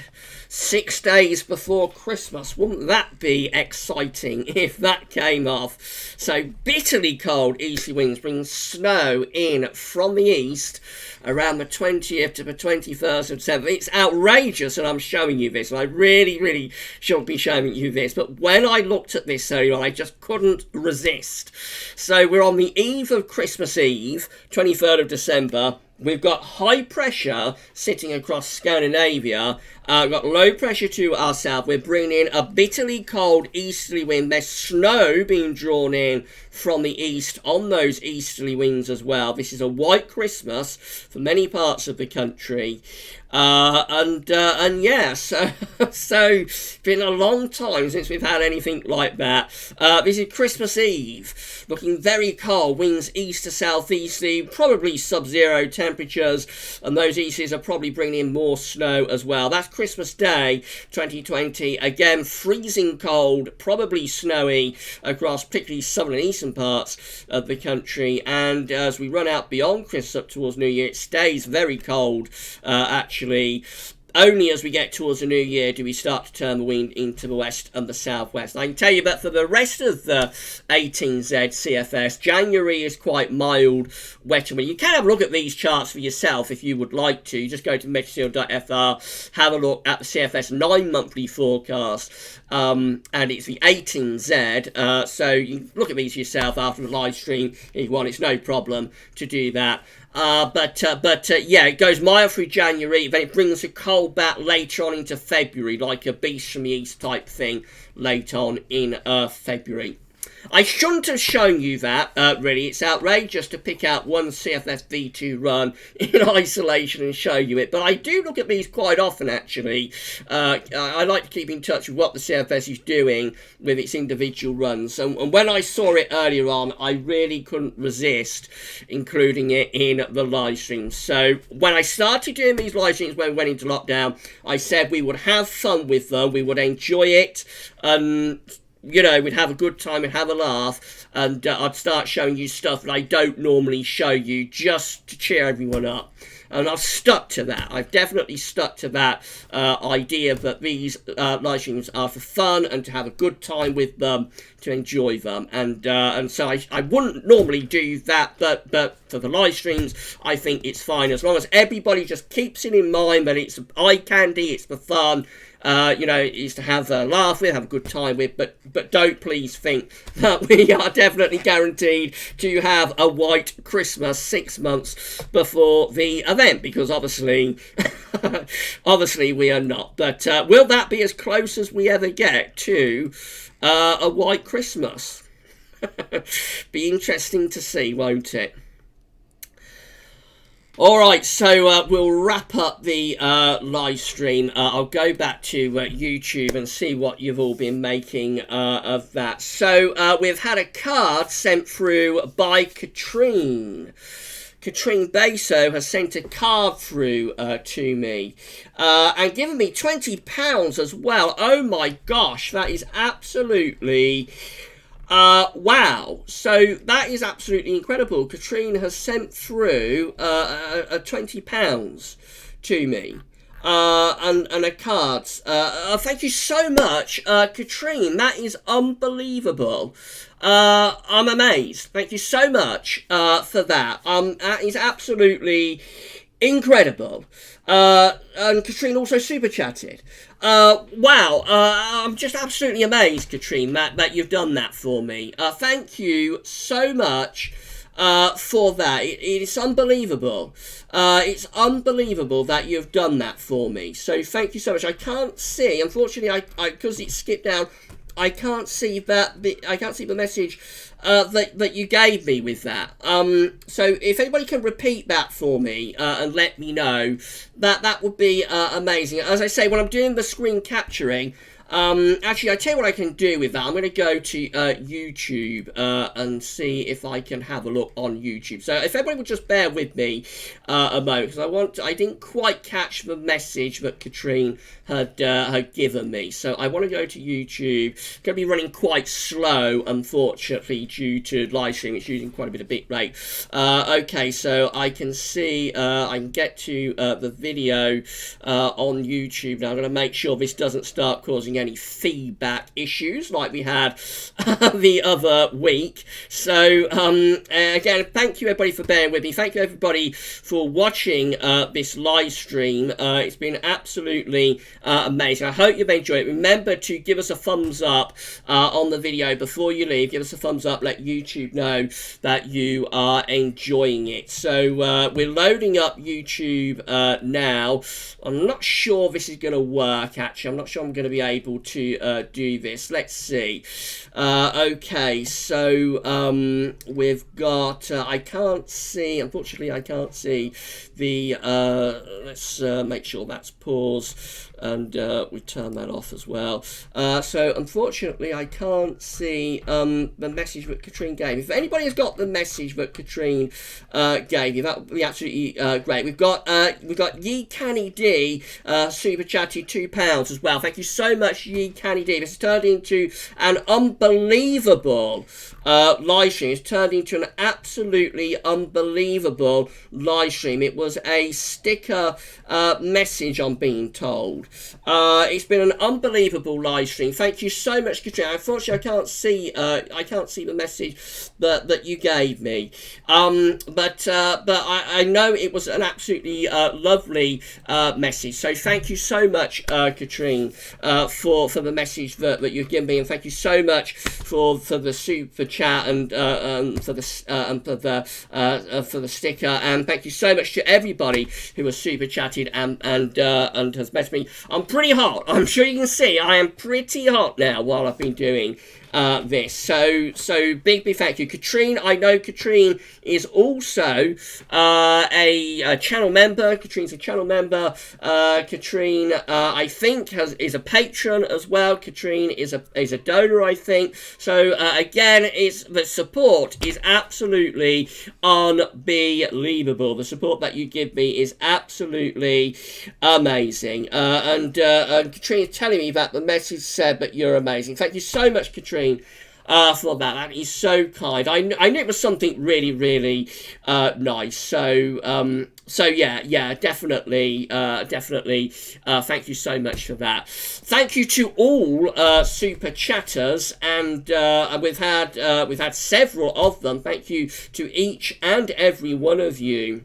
6 days before Christmas. Wouldn't that be exciting if that came off? So bitterly cold easterly winds bring snow in from the east around the 20th to the 21st of December. It's outrageous that I'm showing you this, and I really shouldn't be showing you this, but when I looked at this earlier on, I just couldn't resist. So we're on the eve of Christmas Eve, 23rd of December. We've got high pressure sitting across Scandinavia. We've got low pressure to our south. We're bringing in a bitterly cold easterly wind. There's snow being drawn in from the east on those easterly winds as well. This is a white Christmas for many parts of the country. And yeah, so it's been a long time since we've had anything like that. This is Christmas Eve, looking very cold, winds east to southeasterly, probably sub-zero temperatures, and those easterlies are probably bringing in more snow as well. That's Christmas Day 2020, again freezing cold, probably snowy across particularly southern and eastern parts of the country, and as we run out beyond Christmas up towards New Year, it stays very cold actually. Only as we get towards the new year do we start to turn the wind into the west and the southwest. I can tell you that for the rest of the 18Z CFS, January is quite mild, wet and windy. You can have a look at these charts for yourself if you would like to. Just go to metroseo.fr, have a look at the CFS 9 monthly forecast, and it's the 18Z. So you can look at these yourself after the live stream if you want. It's no problem to do that. But yeah, it goes mild through January, then it brings a cold back later on into February, like a beast from the east type thing late on in February. I shouldn't have shown you that, really. It's outrageous to pick out one CFSV2 run in isolation and show you it. But I do look at these quite often, actually. I like to keep in touch with what the CFS is doing with its individual runs. And when I saw it earlier on, I really couldn't resist including it in the live stream. So when I started doing these live streams when we went into lockdown, I said we would have fun with them, we would enjoy it, and you know, we'd have a good time, we'd have a laugh, and I'd start showing you stuff that I don't normally show you just to cheer everyone up. And I've stuck to that. I've definitely stuck to that idea that these live streams are for fun and to have a good time with them, to enjoy them. And so I wouldn't normally do that, but for the live streams, I think it's fine. As long as everybody just keeps it in mind that it's eye candy, it's for fun, you know, is to have a laugh with, have a good time with, but don't please think that we are definitely guaranteed to have a white Christmas 6 months before the event, because obviously, obviously we are not. But will that be as close as we ever get to a white Christmas? Be interesting to see, won't it? Alright, so we'll wrap up the live stream. I'll go back to YouTube and see what you've all been making of that. So we've had a card sent through by Katrine. Katrine Baso has sent a card through to me and given me £20 as well. Oh my gosh, that is absolutely... wow, so that is absolutely incredible. Katrine has sent through £20 to me and a card. Thank you so much, Katrine. That is unbelievable. I'm amazed. Thank you so much for that. That is absolutely incredible. And Katrine also super chatted. Wow, I'm just absolutely amazed, Katrine, that you've done that for me. Thank you so much for that. It is unbelievable. It's unbelievable that you've done that for me. So thank you so much. I can't see, unfortunately, because it skipped down, I can't see that. I can't see the message that you gave me with that. So if anybody can repeat that for me and let me know, that would be amazing. As I say, when I'm doing the screen capturing, actually, I tell you what I can do with that. I'm going to go to YouTube and see if I can have a look on YouTube. So if everybody would just bear with me a moment, because I didn't quite catch the message that Katrine had given me. So I want to go to YouTube. It's going to be running quite slow, unfortunately, due to live stream. It's using quite a bit of bit rate. Okay, so I can see, I can get to the video on YouTube. Now I'm going to make sure this doesn't start causing any feedback issues like we had the other week. So again, thank you everybody for bearing with me. Thank you everybody for watching this live stream. It's been absolutely amazing. I hope you've enjoyed it. Remember to give us a thumbs up on the video before you leave. Give us a thumbs up, let YouTube know that you are enjoying it. So we're loading up YouTube now. I'm not sure this is going to work, actually. I'm not sure I'm going to be able to do this. Let's see. Okay, so we've got, I can't see, unfortunately I can't see the, let's make sure that's paused, and we turn that off as well. So unfortunately I can't see the message that Katrine gave. If anybody has got the message that Katrine gave you, that would be absolutely great. We've got Ye Canny D super chatted £2 as well. Thank you so much, Ye Canny D. This has turned into an unbelievable live stream. It's turned into an absolutely unbelievable live stream. It was a sticker message, I'm being told. It's been an unbelievable live stream. Thank you so much, Katrina. Unfortunately, I can't see the message that you gave me. But I know it was an absolutely lovely message. So thank you so much, Katrine, for the message that you've given me, and thank you so much for the super chat and for the sticker, and thank you so much to everybody who has super chatted and has messaged me. I'm pretty hot. I'm sure you can see I am pretty hot now while I've been doing this. So big thank you, Katrine. I know Katrine is also a channel member. Katrine's a channel member. Katrine, I think, is a patron as well. Katrine is a donor, I think. So again, the support is absolutely unbelievable. The support that you give me is absolutely amazing. And Katrine is telling me that the message said that you're amazing. Thank you so much, Katrine, for that. That is so kind. I knew it was something really, really nice. So yeah, definitely. Thank you so much for that. Thank you to all super chatters, and we've had several of them. Thank you to each and every one of you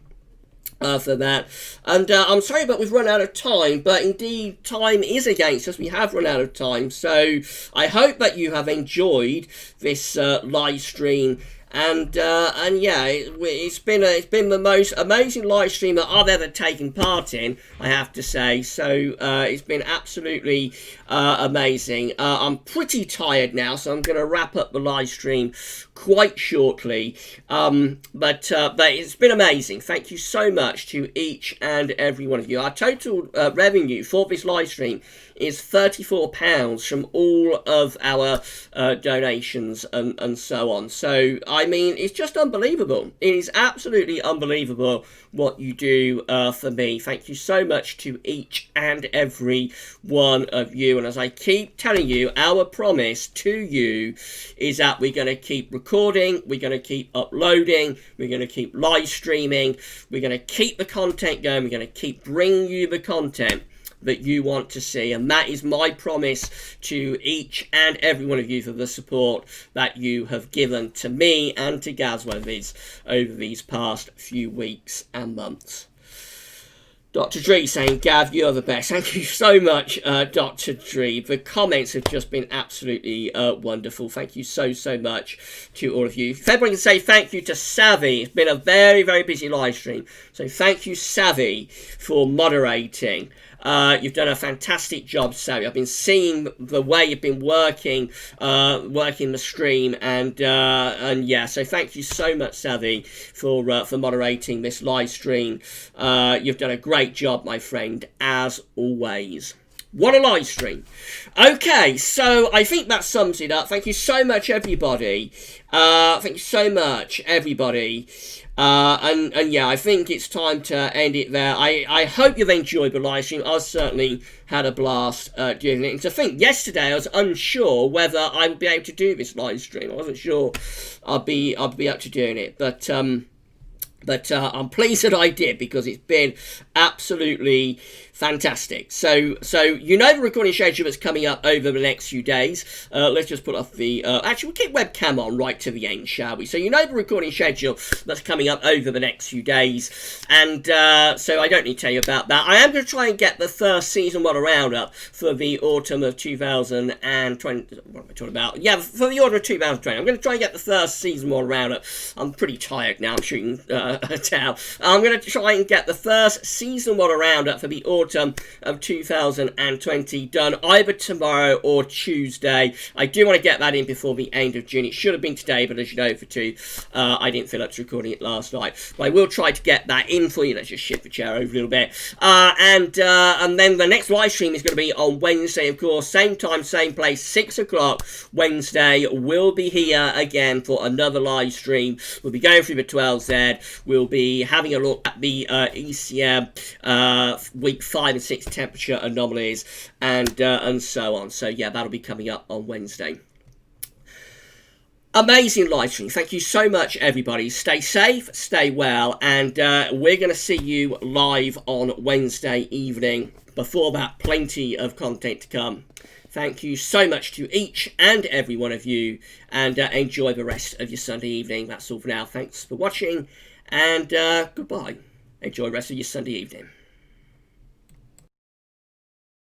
for that. And I'm sorry, but we've run out of time, but indeed time is against us. We have run out of time, so I hope that you have enjoyed this live stream. And yeah, it's been the most amazing live stream that I've ever taken part in, I have to say. So it's been absolutely amazing. I'm pretty tired now, so I'm going to wrap up the live stream quite shortly. But it's been amazing. Thank you so much to each and every one of you. Our total revenue for this live stream is £34 from all of our donations and so on. So, I mean, it's just unbelievable. It is absolutely unbelievable what you do for me. Thank you so much to each and every one of you. And as I keep telling you, our promise to you is that we're going to keep recording, we're going to keep uploading, we're going to keep live streaming, we're going to keep the content going, we're going to keep bringing you the content that you want to see, and that is my promise to each and every one of you for the support that you have given to me and to GavsWeatherVids over these past few weeks and months. Dr. Dree saying, Gav, you're the best. Thank you so much, Dr. Dree. The comments have just been absolutely wonderful. Thank you so much to all of you. February can say thank you to Savvy. It's been a very, very busy live stream. So thank you, Savvy, for moderating. You've done a fantastic job, Savvy. I've been seeing the way you've been working the stream, and yeah. So thank you so much, Savvy, for moderating this live stream. You've done a great job, my friend, as always. What a live stream. Okay, so I think that sums it up. Thank you so much, everybody. Thank you so much, everybody. And yeah, I think it's time to end it there. I hope you've enjoyed the live stream. I certainly had a blast doing it. And to think, yesterday I was unsure whether I would be able to do this live stream. I wasn't sure I'd be up to doing it, but I'm pleased that I did, because it's been absolutely fantastic. So you know the recording schedule that's coming up over the next few days. Let's just put off the actually, we'll keep webcam on right to the end, shall we? So you know the recording schedule that's coming up over the next few days, and so I don't need to tell you about that. I am going to try and get the first season 1 roundup for the autumn of 2020. What am I talking about? Yeah, for the autumn of 2020. I'm going to try and get the first season 1 roundup. I'm pretty tired now, I'm sure you can tell. I'm going to try and get the first season 1 roundup for the autumn of 2020 done either tomorrow or Tuesday. I do want to get that in before the end of June. It should have been today, but as you know, I didn't feel up to recording it last night. But I will try to get that in for you. Let's just shift the chair over a little bit. And then the next live stream is going to be on Wednesday, of course. Same time, same place, 6 o'clock Wednesday. We'll be here again for another live stream. We'll be going through the 12Z. We'll be having a look at the ECM week 5 and 6 temperature anomalies, and so on. So yeah, that'll be coming up on Wednesday. Amazing live stream. Thank you so much, everybody. Stay safe, stay well, and we're going to see you live on Wednesday evening. Before that, plenty of content to come. Thank you so much to each and every one of you, and enjoy the rest of your Sunday evening. That's all for now. Thanks for watching, and goodbye. Enjoy the rest of your Sunday evening.